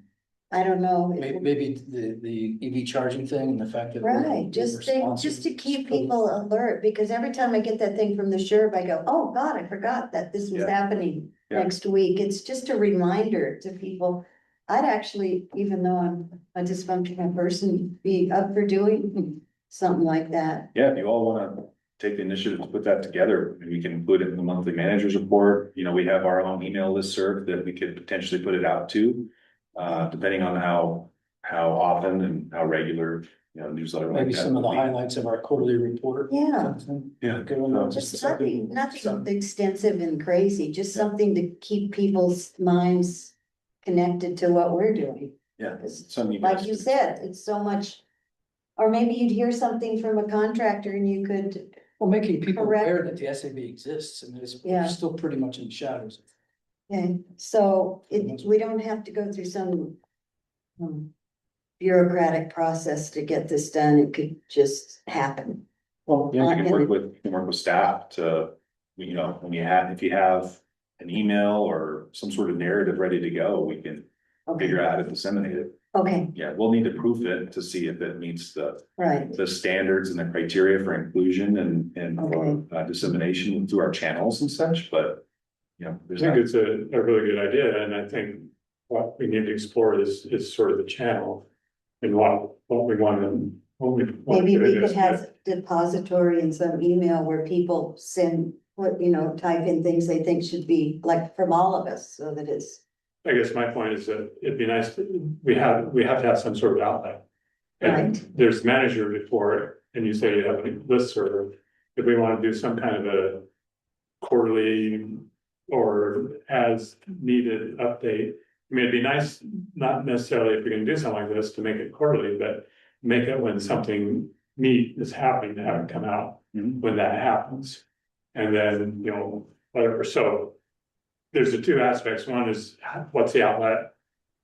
I don't know. Maybe the EV charging thing and the fact that. we're Right, just responsive. to keep people alert, because every time I get that thing from the sheriff, I go, oh God, I forgot that this was Yeah. happening Yeah. next week. It's just a reminder to people. I'd actually, even though I'm a dysfunctional person, be up for doing something like that. Yeah, if you all wanna take the initiative to put that together, we can put it in the monthly manager's report. You know, we have our own email listserv that we could potentially put it out to. Depending on how often and how regular, you know, newsletter. like Maybe that some of the would be. highlights of our quarterly report. Yeah. Yeah. Good one. Just nothing extensive and crazy, just Yeah. something to keep people's minds connected to what we're doing. Yeah, 'Cause something you like guys you could- said, it's so much. Or maybe you'd hear something from a contractor and you could, Well, making people Correct. aware that the SAB exists, and it's Yeah. still pretty much in the shadows. okay, so we don't have to go through some. Bureaucratic process to get this done, it could just happen. Well, yeah, you can work with staff to, you know, if you have an email or some sort of narrative ready to go, we can Okay, figure out how to disseminate it. okay, Yeah, we'll need to proof it to see if it meets right, the standards and the criteria for inclusion and for Okay. dissemination through our channels and such, but. You know, I there's think not, it's a really good idea, and I think what we need to explore is sort of the channel. And what we want to, what we. want maybe to we do could is- have a depository in some email where people send, type in things they think should be, like, from all of us, so that it's. I guess my point is that it'd be nice, we have to have some sort of outlet. And Right. there's manager report, and you say you have a listserv. If we want to do some kind of quarterly or as needed update. I mean, it'd be nice, not necessarily if you're gonna do something like this to make it quarterly, but make it when something neat is happening to have it come out when that happens. And then, you know, whatever, so there's the two aspects. One is what's the outlet,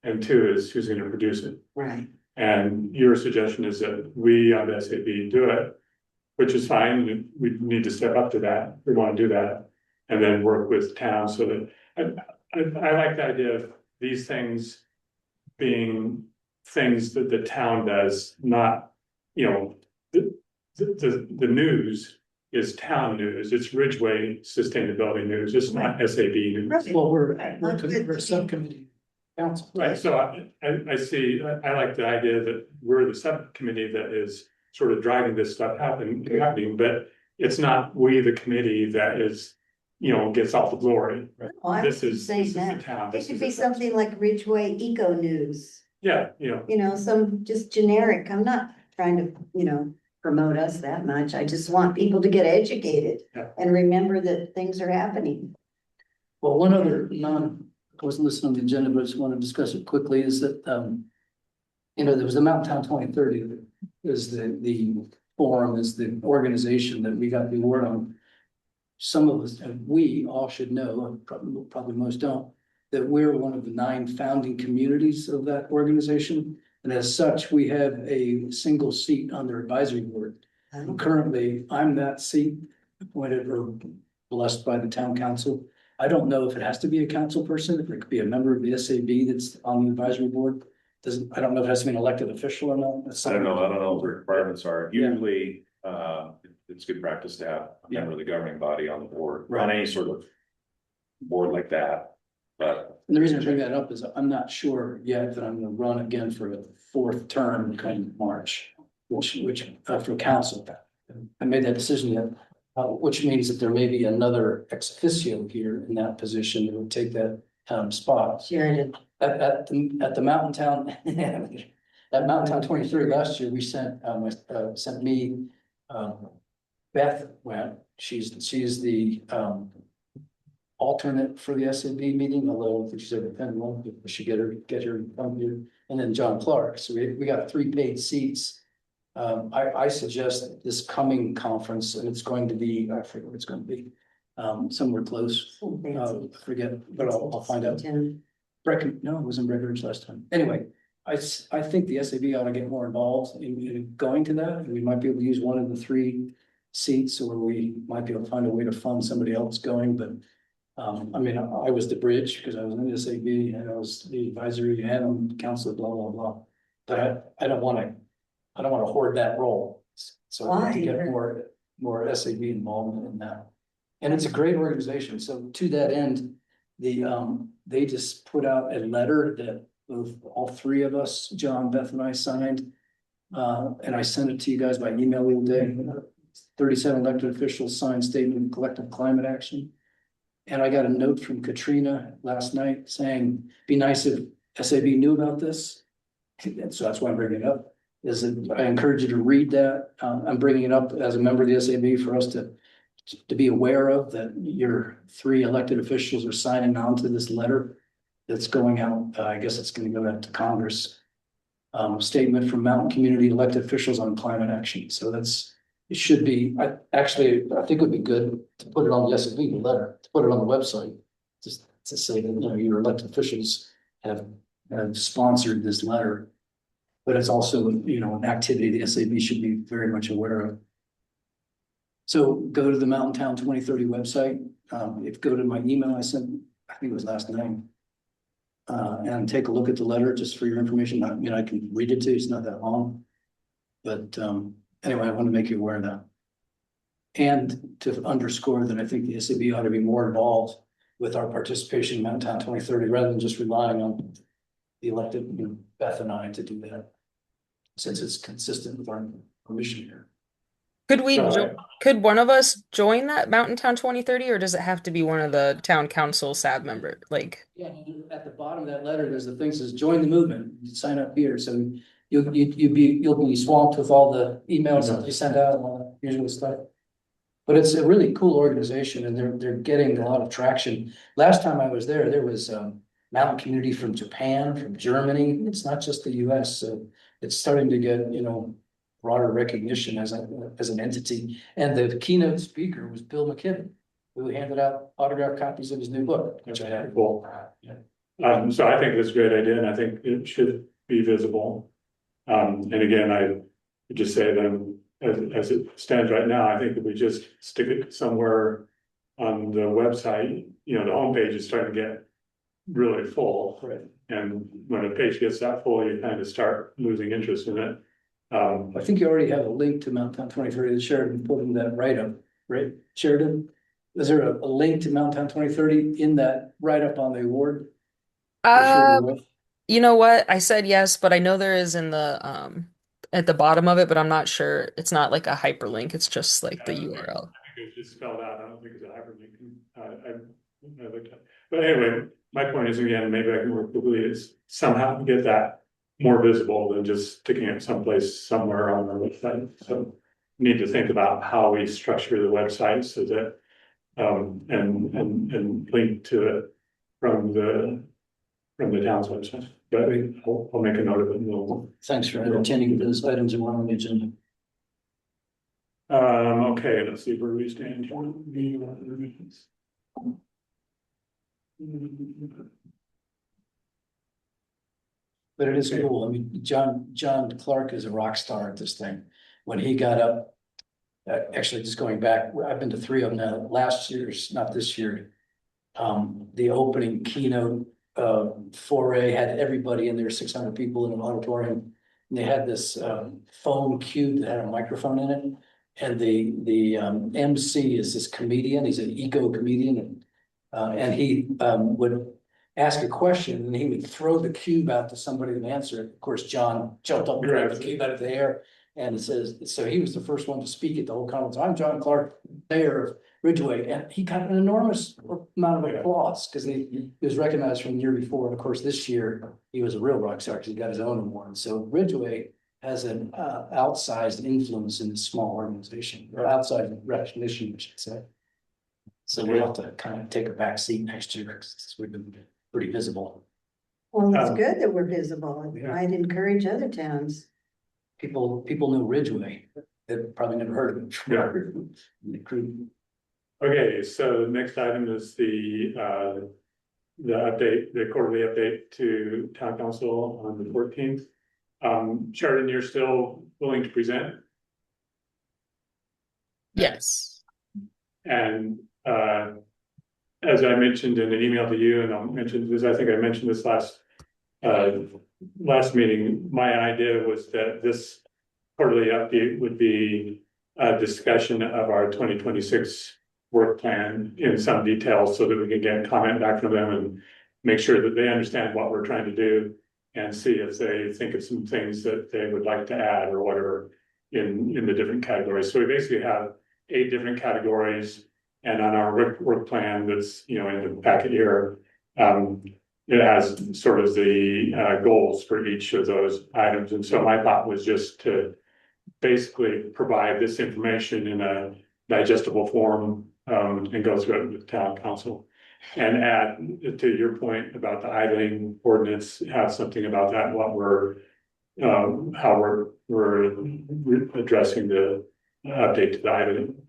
and two is who's gonna produce it. Right. And your suggestion is that we on the SAB do it, which is fine, we need to step up to that, we wanna do that. And then work with towns so that, I like the idea of these things being things that the town does, not, you know, the news is town news, it's Ridgway sustainability news, it's not SAB news. Right. Well, we're Good. a subcommittee council. Right, so I see, I like the idea that we're the subcommittee that is sort of driving this stuff happening, but it's not we, the committee, that is, you know, gets all the glory. Oh, I This would is say the that. town. It this should is be the- something like Ridgway Eco News, Yeah, you know, some just generic. I'm not trying to, you know, promote us that much. I just want people to get educated Yeah. and remember that things are happening. Well, one other I wasn't listening on the agenda, but I just want to discuss it quickly, is that, you know, there was the Mountain Town 2030 is the forum, is the organization that we got the award on. Some of us, we all should know, probably most don't, that we're one of the 9 founding communities of that organization. And as such, we have a single seat on their advisory board. And currently, I'm that seat, appointed or blessed by the town council. I don't know if it has to be a council person, if it could be a member of the SAB that's on the advisory board. I don't know if it has to be an elected official or not. I don't know what the requirements are. Yeah. Usually, it's good practice to have a member of the governing body on the board, on Right. any sort of board like that. But And the reason I bring that up is I'm not sure yet that I'm gonna run again for a 4th term in March, which for council. I made that decision yet, which means that there may be another ex officio here in that position that would take that spot. Sheridan. At the Mountain Town, at Mountain Town 23 last year, we sent me, Beth went, she's the, alternate for the SAB meeting, although I don't think she's ever been one, but we should get her to come here. And then John Clark, so we got 3 paid seats. I suggest this coming conference, and it's going to be, I forget what it's going to be, somewhere close. I forget, but I'll find out. No, it was in Breckenridge last time. Anyway, I think the SAB ought to get more involved in going to that. We might be able to use one of the 3 seats, or we might be able to find a way to fund somebody else going, but I mean, I was the bridge because I was in the SAB and I was the advisory and I'm council, blah, blah, blah. But I don't want to hoard that role. So I'd like to get more SAB involvement in that. And it's a great organization. So to that end, they just put out a letter that all 3 of us, John, Beth and I signed. And I sent it to you guys by email the other day. 37 elected officials signed statement of collective climate action. And I got a note from Katrina last night saying, be nice if SAB knew about this. And so that's why I'm bringing it up, is that I encourage you to read that. I'm bringing it up as a member of the SAB for us to be aware of, that your 3 elected officials are signing on to this letter that's going out. I guess it's going to go out to Congress. Statement from Mountain Community elected officials on climate action. So it should be, I think it would be good to put it on the SAB letter, to put it on the website. Just to say that, you know, your elected officials have sponsored this letter. But it's also, you know, an activity the SAB should be very much aware of. So go to the Mountain Town 2030 website. Go to my email I sent, I think it was last night. And take a look at the letter just for your information. I mean, I can read it to you, it's not that long. But anyway, I want to make you aware of that. And to underscore that I think the SAB ought to be more involved with our participation in Mountain Town 2030, rather than just relying on the elected, you know, Beth and I to do that. Since it's consistent with our mission here. Could one of us join that Mountain Town 2030, or does it have to be one of the town council SAB member? Like, Yeah, at the bottom of that letter, there's the thing that says join the movement, you sign up here, so you'll be swamped with all the emails that they send out and all that usual stuff. But it's a really cool organization and they're getting a lot of traction. Last time I was there was mountain community from Japan, from Germany. It's not just the US, so it's starting to get, broader recognition as an entity. And the keynote speaker was Bill McKibben, who handed out autographed copies of his new book, which I had. Cool. So I think it's a great idea, and I think it should be visible. And again, I would just say that as it stands right now, I think if we just stick it somewhere on the website, the homepage is starting to get really full. Right. And when a page gets that full, you kind of start losing interest in it. I think you already have a link to Mountain Town 2030 that Sheridan put in that write-up, right? Sheridan, is there a link to Mountain Town 2030 in that write-up on the award? You know what? I said yes, but I know there is in the at the bottom of it, but I'm not sure. It's not like a hyperlink. It's just like the URL. I think it's just spelled out. I don't think it's a hyperlink. I looked at, but anyway, my point is again, maybe I can work with Lee is somehow get that more visible than just sticking it someplace somewhere on our website. So we need to think about how we structure the website so that and link to it from the town's website. But I'll make a note of it and we'll. Thanks for attending. Those items are on the agenda. Okay, let's see where we stand here. But it is cool. I mean, John Clark is a rock star at this thing. When he got up, actually just going back, I've been to 3 of them now, last year's, not this year. The opening keynote foray had everybody in there, 600 people in an auditorium. And they had this foam cube that had a microphone in it. And the MC is this comedian, he's an eco comedian. And he would ask a question and he would throw the cube out to somebody to answer it. Of course, John jumped up and grabbed the cube out of the air. And it says, so he was the first one to speak at the whole conference. I'm John Clark, mayor of Ridgway, and he got an enormous amount of applause because he was recognized from the year before. And of course, this year he was a real rock star because he got his own award. So Ridgway has an outsized influence in this small organization, or outside recognition, I should say. So we'll have to kind of take a back seat next year because we've been pretty visible. Well, it's good that we're visible. Yeah. I'd encourage other towns. People know Ridgway. They've probably never heard of it before. Okay, so the next item is the update, the quarterly update to town council on the 14th. Sheridan, you're still willing to present? Yes. And as I mentioned in an email to you, and I'll mention this, I think I mentioned this last meeting, my idea was that this quarterly update would be a discussion of our 2026 work plan in some detail so that we can get comment back from them and make sure that they understand what we're trying to do and see if they think of some things that they would like to add or whatever in the different categories. So we basically have 8 different categories, and on our work plan that's in the packet here, it has sort of the goals for each of those items. And so my thought was just to basically provide this information in a digestible form and go through it with town council. And add to your point about the idling ordinance, have something about that, what we're how we're addressing the update to the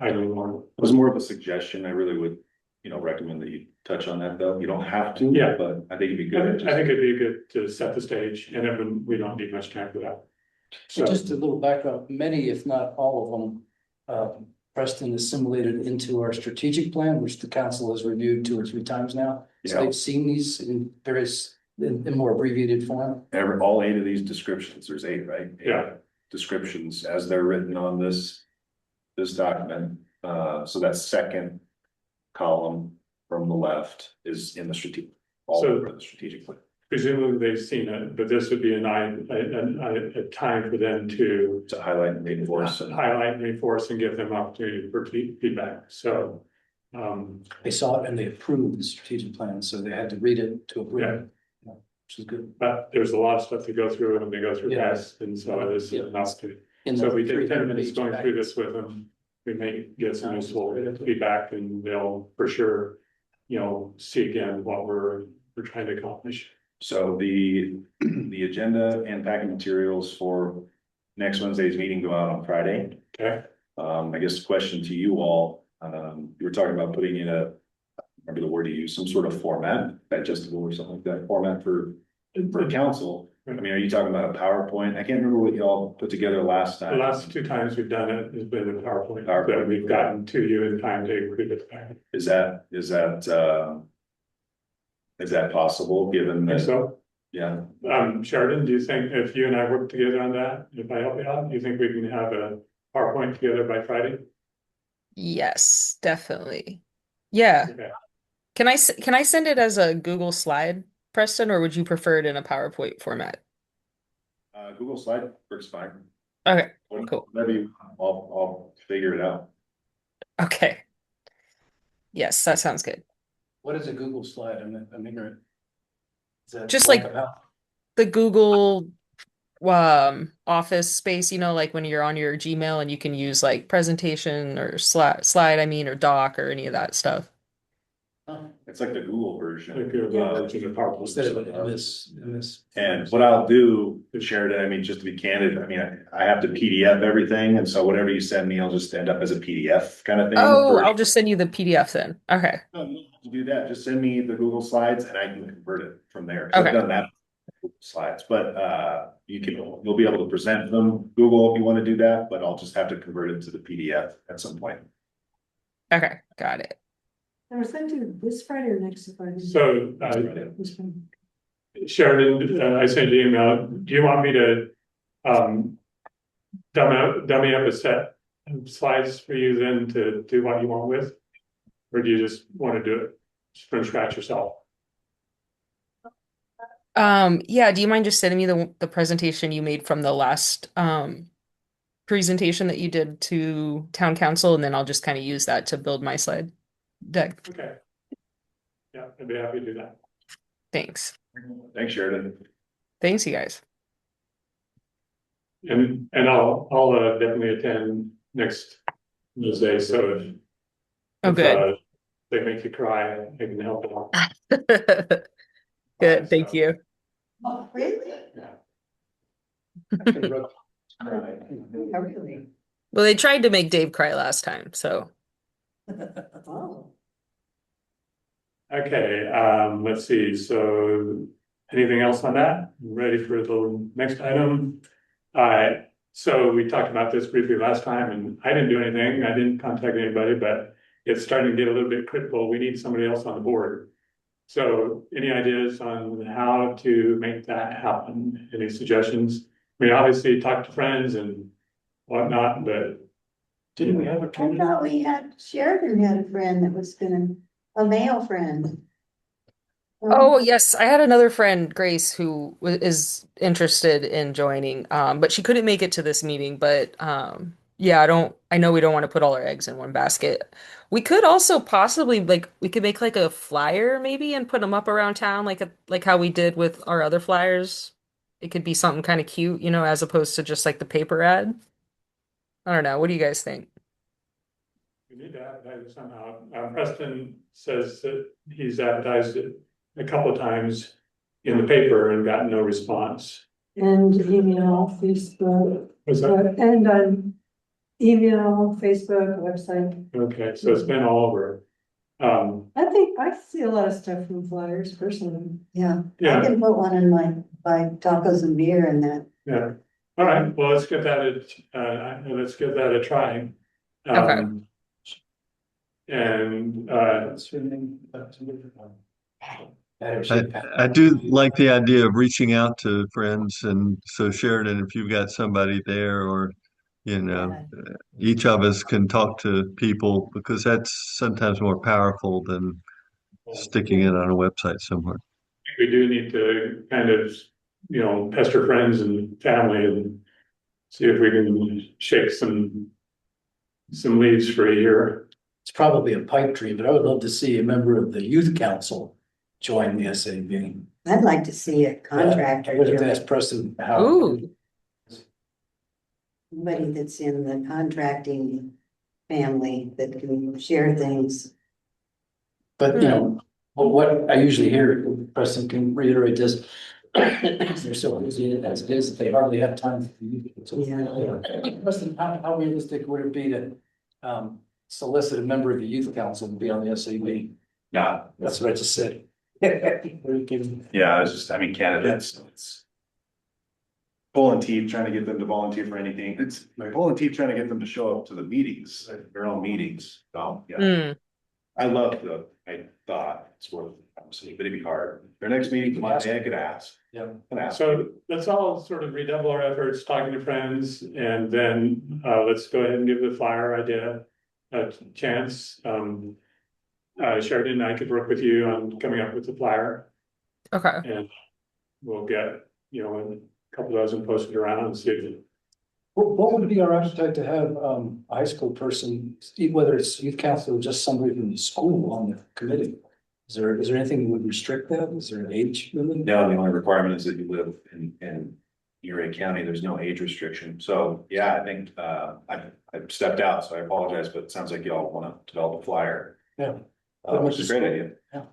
idling one. It was more of a suggestion. I really would, recommend that you touch on that though. You don't have to. Yeah. But I think it'd be I good. think it'd be good to set the stage, and then we don't need much time for that. So just a little background, many, if not all of them, Preston assimilated into our strategic plan, which the council has reviewed 2 or 3 times now. So Yeah. they've seen these in various, in more abbreviated form. All 8 of these descriptions, there's 8, right? 8 Yeah. descriptions as they're written on this document. So that second column from the left is in the strategic, all So- over the strategic plan. Presumably they've seen it, but this would be a time for them to To highlight and reinforce and highlight and reinforce and give them opportunity for feedback. So, They saw it and they approved the strategic plan, so they had to read it to approve it. Yeah, which is good. but there's a lot of stuff to go through and they go through Yeah. fast, and so this is Yeah. an opportunity. In So the if we take 10 minutes 300-page going through package. this with them, we may get some useful feedback, and they'll for sure, see again what we're trying to accomplish. So the agenda and packing materials for next Wednesday's meeting go out on Friday. Okay, I guess the question to you all, you were talking about putting in remember the word you used, some sort of format, digestible or something like that, format for council. I mean, are you talking about a PowerPoint? I can't remember what y'all put together last the time. last two times we've done it has been a PowerPoint PowerPoint. that we've gotten to you in time to include it back. Is that possible, given Think that, so? yeah, Sheridan, do you think if you and I work together on that, if I help you out, do you think we can have a PowerPoint together by Friday? Yes, definitely. Yeah. Okay. Can I send it as a Google slide, Preston, or would you prefer it in a PowerPoint format? Google Slide works fine. Okay, cool. Maybe I'll figure it out. Okay. Yes, that sounds good. What is a Google slide? I'm ignorant. Is that Just like about? the Google office space, like when you're on your Gmail and you can use like presentation or slide, or doc or any of that stuff. It's like the Google version. Like a version of PowerPoint. Instead of MS. And what I'll do, Sheridan, I mean, just to be candid, I mean, I have to PDF everything, and so whatever you send me, I'll just end up as a PDF kind of thing. Oh, I'll just send you the PDF then. Okay. To do that, just send me the Google Slides and I can convert it from there. So Okay. I've done that with Google Slides, but you'll be able to present them Google if you want to do that, but I'll just have to convert it to the PDF at some point. Okay, got it. I was thinking this Friday or next Friday. So, This one. Sheridan, I sent you an email. Do you want me to dummy up a set of slides for you then to do what you want with? Or do you just want to do it from scratch yourself? Yeah, do you mind just sending me the presentation you made from the last presentation that you did to town council, and then I'll just kind of use that to build my slide deck. Okay. Yeah, I'd be happy to do that. Thanks. Thanks, Sheridan. Thanks, you guys. And I'll definitely attend next Wednesday, so if Oh, good. they make you cry, I can help out. Good, thank you. Oh, really? Yeah. Oh, really? Well, they tried to make Dave cry last time, so. Oh. Okay, let's see, so anything else on that? Ready for the next item? So we talked about this briefly last time, and I didn't do anything, I didn't contact anybody, but it's starting to get a little bit critical, we need somebody else on the board. So any ideas on how to make that happen? Any suggestions? We obviously talk to friends and whatnot, but Didn't we have a I candidate? thought we had, Sheridan had a friend that was a male friend. Oh, yes, I had another friend, Grace, who is interested in joining, but she couldn't make it to this meeting, but yeah, I know we don't want to put all our eggs in one basket. We could also possibly we could make like a flyer maybe and put them up around town like how we did with our other flyers. It could be something kind of cute, as opposed to just like the paper ad. I don't know. What do you guys think? we need to advertise it somehow. Preston says that he's advertised it a couple of times in the paper and gotten no response. And email, Facebook, Was that? and on email, Facebook, website. Okay, so it's been all over. I think I see a lot of stuff from flyers personally. Yeah, I Yeah, can put one in by tacos and beer and that. yeah. All right, well, let's give that a try. Okay. And I do like the idea of reaching out to friends, and so Sheridan, if you've got somebody there, or each of us can talk to people, because that's sometimes more powerful than sticking it on a website somewhere. we do need to kind of, pester friends and family and see if we can shake some leaves for a year. It's probably a pipe dream, but I would love to see a member of the youth council join the SAB. I'd like to see a contractor, I would have to join. ask Preston how. Ooh, Somebody that's in the contracting family that can share things. But, what I usually hear, Preston can reiterate this. They're so busy as it is, they hardly have time. For you. So, Preston, how realistic would it be to, solicit a member of the youth council to be on the SAB? Yeah, That's what I just said. yeah, I mean, candidates, it's pulling teeth, trying to get them to volunteer for anything. It's like pulling teeth, trying to get them to show up to the meetings, their own meetings. So, yeah, Mm. I thought it's worth, obviously, but it'd be hard. Their next meeting, Monday, I could ask. Yeah. Can ask. So let's all sort of redouble our efforts, talking to friends, and then let's go ahead and give the flyer idea a chance. Sheridan and I could work with you on coming up with the flyer, Okay. and we'll get, a couple dozen posted around and see if What would be our appetite to have, a high school person, whether it's youth council or just somebody from the school on the committee? Is there anything that would restrict that? Is there an age limit? No, the only requirement is that you live in Erie County. There's no age restriction. So, yeah, I think, I've stepped out, so I apologize, but it sounds like y'all wanna develop a flyer. Yeah. Which is a great idea. Yeah.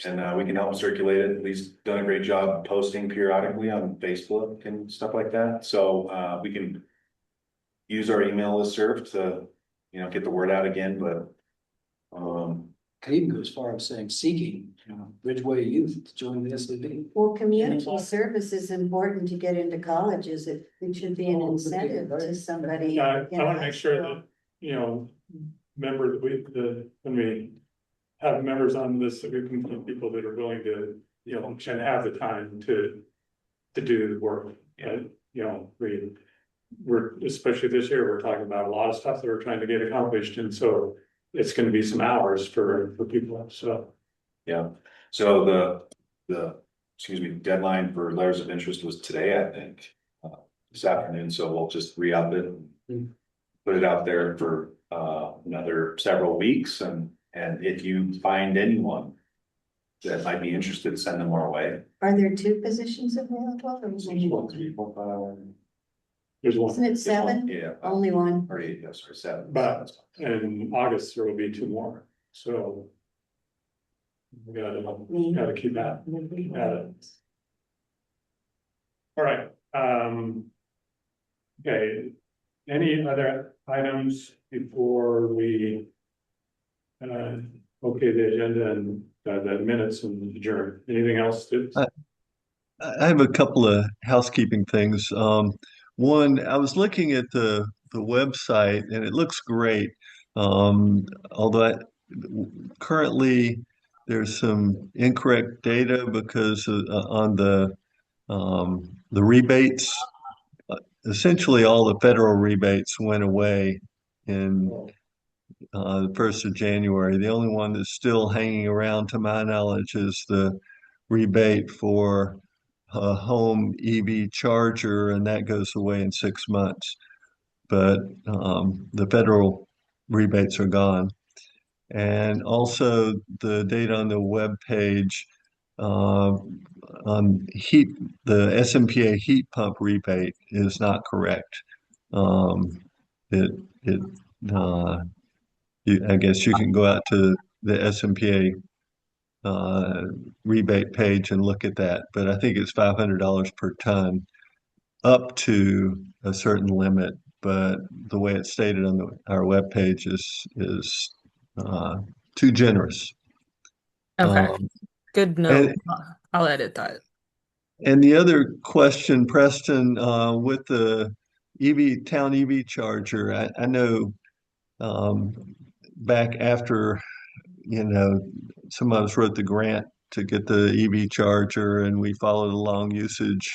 And we can help circulate it. Lee's done a great job posting periodically on Facebook and stuff like that. So we can use our email listserv to, get the word out again, but Could even go as far as saying seeking, Ridgway youth to join the SAB. Well, community service is important to get into colleges. It should be an incentive to somebody. I in want to high make sure school. that, when we have members on this, that we can find people that are willing to, and have the time to do the work. And, we're, especially this year, we're talking about a lot of stuff that we're trying to get accomplished, and so it's gonna be some hours for people, so. yeah. So the deadline for letters of interest was today, I think, this afternoon. So we'll just re-up it and put it out there for another several weeks. And if you find anyone that might be interested, send them our way. Are there two positions available? Or is there One, one? three, four, five. There's Isn't one, it seven? Yeah. Only one. Or eight, yes, or seven. but in August, there will be two more, so. We gotta keep at it. All right, okay, any other items before we okay, the agenda and the minutes and adjourn? Anything else that? I have a couple of housekeeping things. One, I was looking at the website and it looks great. Although currently there's some incorrect data because on the rebates, essentially all the federal rebates went away in the 1st of January. The only one that's still hanging around, to my knowledge, is the rebate for a home EV charger, and that goes away in 6 months. But the federal rebates are gone. And also the data on the web page on the SMPA heat pump rebate is not correct. It uh, I guess you can go out to the SMPA rebate page and look at that, but I think it's $500 per ton up to a certain limit. But the way it's stated on our webpage is too generous. Okay. Um, Good note. and I'll edit that. and the other question, Preston, with the town EV charger, I know back after some of us wrote the grant to get the EV charger, and we followed along usage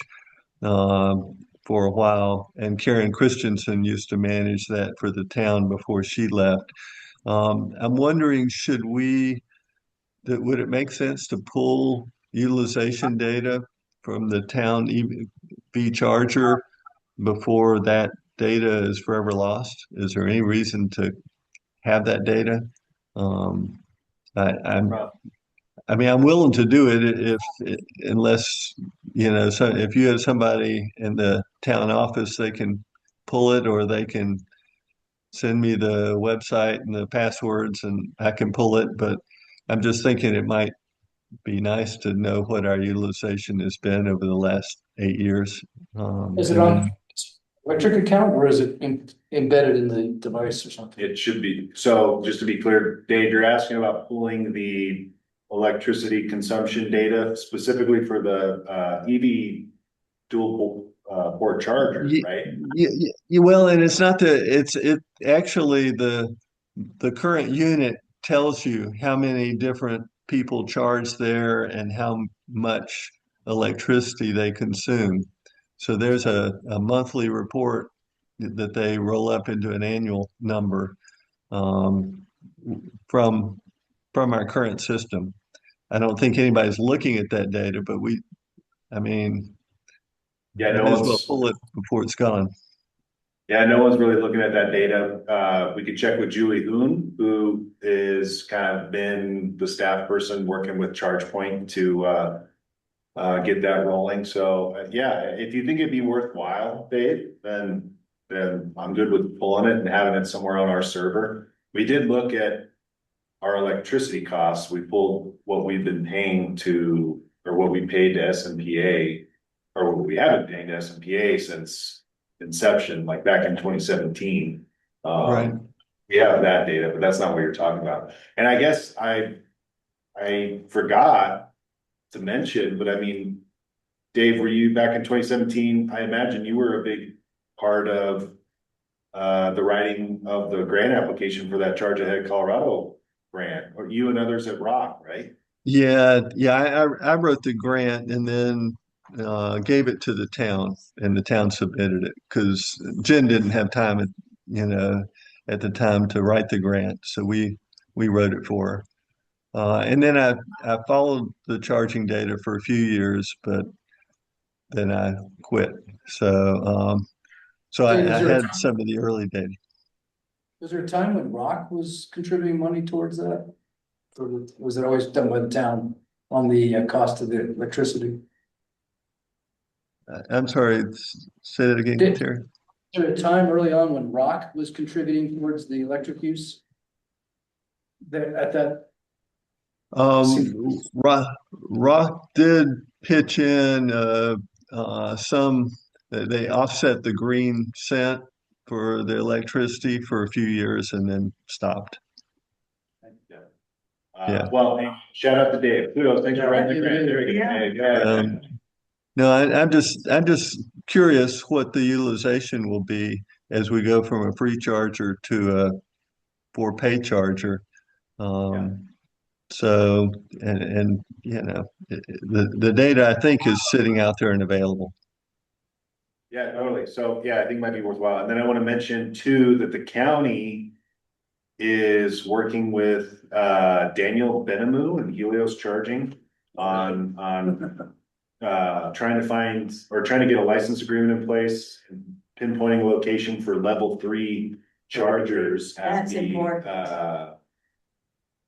for a while. And Karen Christensen used to manage that for the town before she left. I'm wondering, would it make sense to pull utilization data from the town EV charger before that data is forever lost? Is there any reason to have that data? Um, I mean, I'm willing to do it unless, so if you have somebody in the town office, they can pull it, or they can send me the website and the passwords and I can pull it, but I'm just thinking it might be nice to know what our utilization has been over the last 8 years. Is it And on then electric account or is it embedded in the device or something? It should be. So just to be clear, Dave, you're asking about pulling the electricity consumption data specifically for the EV dual port chargers, right? well, and it's not it actually the current unit tells you how many different people charge there and how much electricity they consume. So there's a monthly report that they roll up into an annual number um, from our current system. I don't think anybody's looking at that data, but I mean, Yeah, you no may as well one's pull it before it's gone. Yeah, no one's really looking at that data. We could check with Julie Hoon, who is kind of been the staff person working with ChargePoint to get that rolling. So yeah, if you think it'd be worthwhile, Dave, then I'm good with pulling it and having it somewhere on our server. We did look at our electricity costs. We pulled what we've been paying to, or what we paid to SMPA, or what we haven't paid to SMPA since inception, like back in 2017. Right. We have that data, but that's not what you're talking about. And I guess I forgot to mention, but I mean, Dave, were you back in 2017? I imagine you were a big part of the writing of the grant application for that Charge Ahead Colorado grant, or you and others at Rock, right? Yeah. I wrote the grant and then gave it to the town, and the town submitted it because Jen didn't have time you know, at the time to write the grant, so we wrote it for her. And then I followed the charging data for a few years, but then I quit. So Dave, I had some of the early data. was there a time when Rock was contributing money towards that? Or was it always done by the town on the cost of the electricity? I'm sorry, say that again, Did- Terry. Was there a time early on when Rock was contributing towards the electric use? There at that, Rock did pitch in some. They offset the green cent for the electricity for a few years and then stopped. Yeah. Well, hey, shout out to Dave. Kudos, thanks for writing the grant. There we go. Yeah. Hey, yeah. No, I'm just curious what the utilization will be as we go from a free charger to a for pay charger. So and the data I think is sitting out there and available. Yeah, totally. So yeah, I think it might be worthwhile. And then I want to mention too that the county is working with Daniel Benamu and Helios Charging on trying to find or trying to get a license agreement in place and pinpointing a location for level 3 chargers That's important.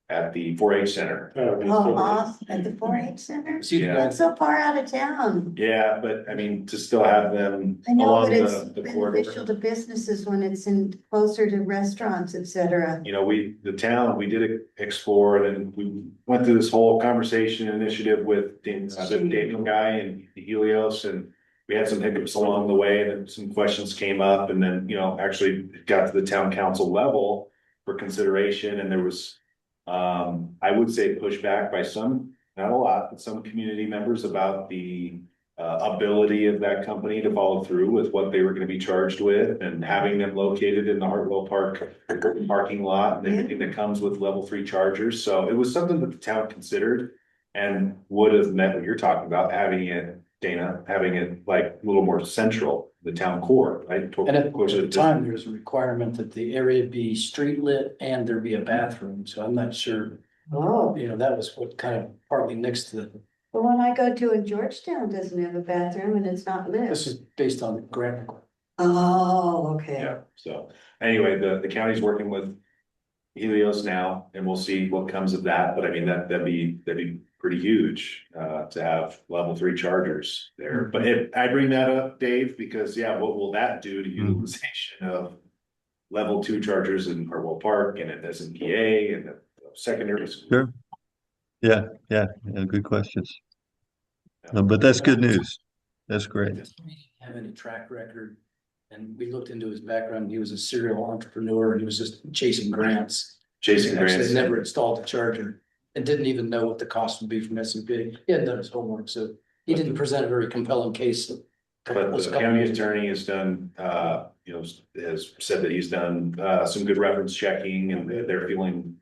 At the 4-H center. Oh, awesome, at the 4-H center? see the Yeah. guy, That's so far out of town. Yeah, but I mean, to still have them I know, along but it's the beneficial corridor. to businesses when it's in closer to restaurants, et cetera. You know, we did explore and we went through this whole conversation initiative with the Daniel guy and the Helios, and we had some hiccups along the way, and then some questions came up, and then, you know, actually it got to the town council level for consideration, and there was I would say pushback by some, not a lot, but some community members about the ability of that company to follow through with what they were going to be charged with, and having them located in the Hartwell Park parking lot and everything that comes with level 3 chargers. So it was something that the town considered and would have met what you're talking about, having it, Dana, having it like a little more central, the town core, right? and at the time, there was a requirement that the area be street lit and there be a bathroom, so I'm not sure, Oh, you know, that was what kind of partly next to the, the one I go to in Georgetown doesn't have a bathroom and it's not this lit. is based on the grant. Oh, okay. Yeah, so anyway, the county's working with Helios now, and we'll see what comes of that, but I mean, that'd be pretty huge, to have level 3 chargers there. But I bring that up, Dave, because yeah, what will that do to utilization of level 2 chargers in Hartwell Park and at SMPA and at secondary school. Sure. Yeah, good questions. But that's good news. That's great. Have any track record? And we looked into his background. He was a serial entrepreneur and he was just chasing grants. Chasing Actually grants. never installed a charger and didn't even know what the cost would be from S&P. He hadn't done his homework, so he didn't present a very compelling case. But the county attorney has done, has said that he's done, some good reference checking and they're feeling,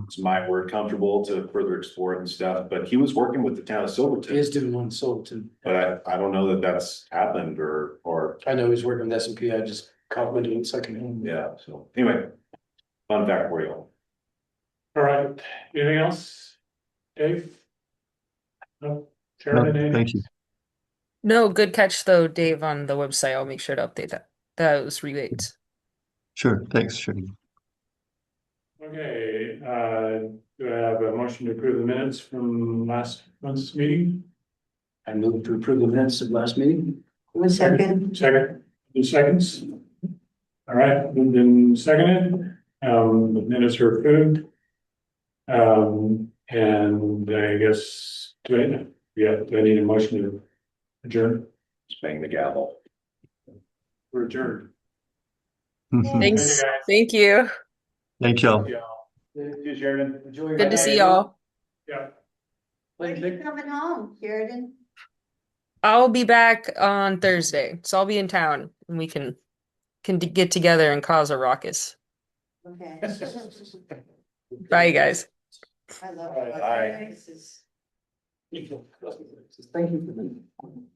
it's my word, comfortable to further explore it and stuff, but he was working with the town of He Silverton. is doing one sold to. But I don't know that that's happened or, I know he's working with S&P. I just complimented him secondhand. yeah, so anyway. Fun fact for you all. All right, anything else? Dave? No, No, Sheridan, anything? thank you. No, good catch though, Dave, on the website. I'll make sure to update that. Those rebates. Sure, thanks, Shane. Okay, do I have a motion to approve the minutes from last month's meeting? I moved to approve the minutes of last meeting. 1 second. Second, 2 seconds. All right, moved and seconded, the minutes are approved. And I guess, do I need a motion to adjourn? Just bang the gavel. We're adjourned. Thanks. guys. Thank you. Thank y'all. Yeah, See you, Sheridan. Enjoy. Good to see y'all. yeah. When are you coming home, Sheridan? I'll be back on Thursday, so I'll be in town and we can get together and cause a ruckus. Okay. Bye, guys. I love Bye. it. This is- Thank you for the.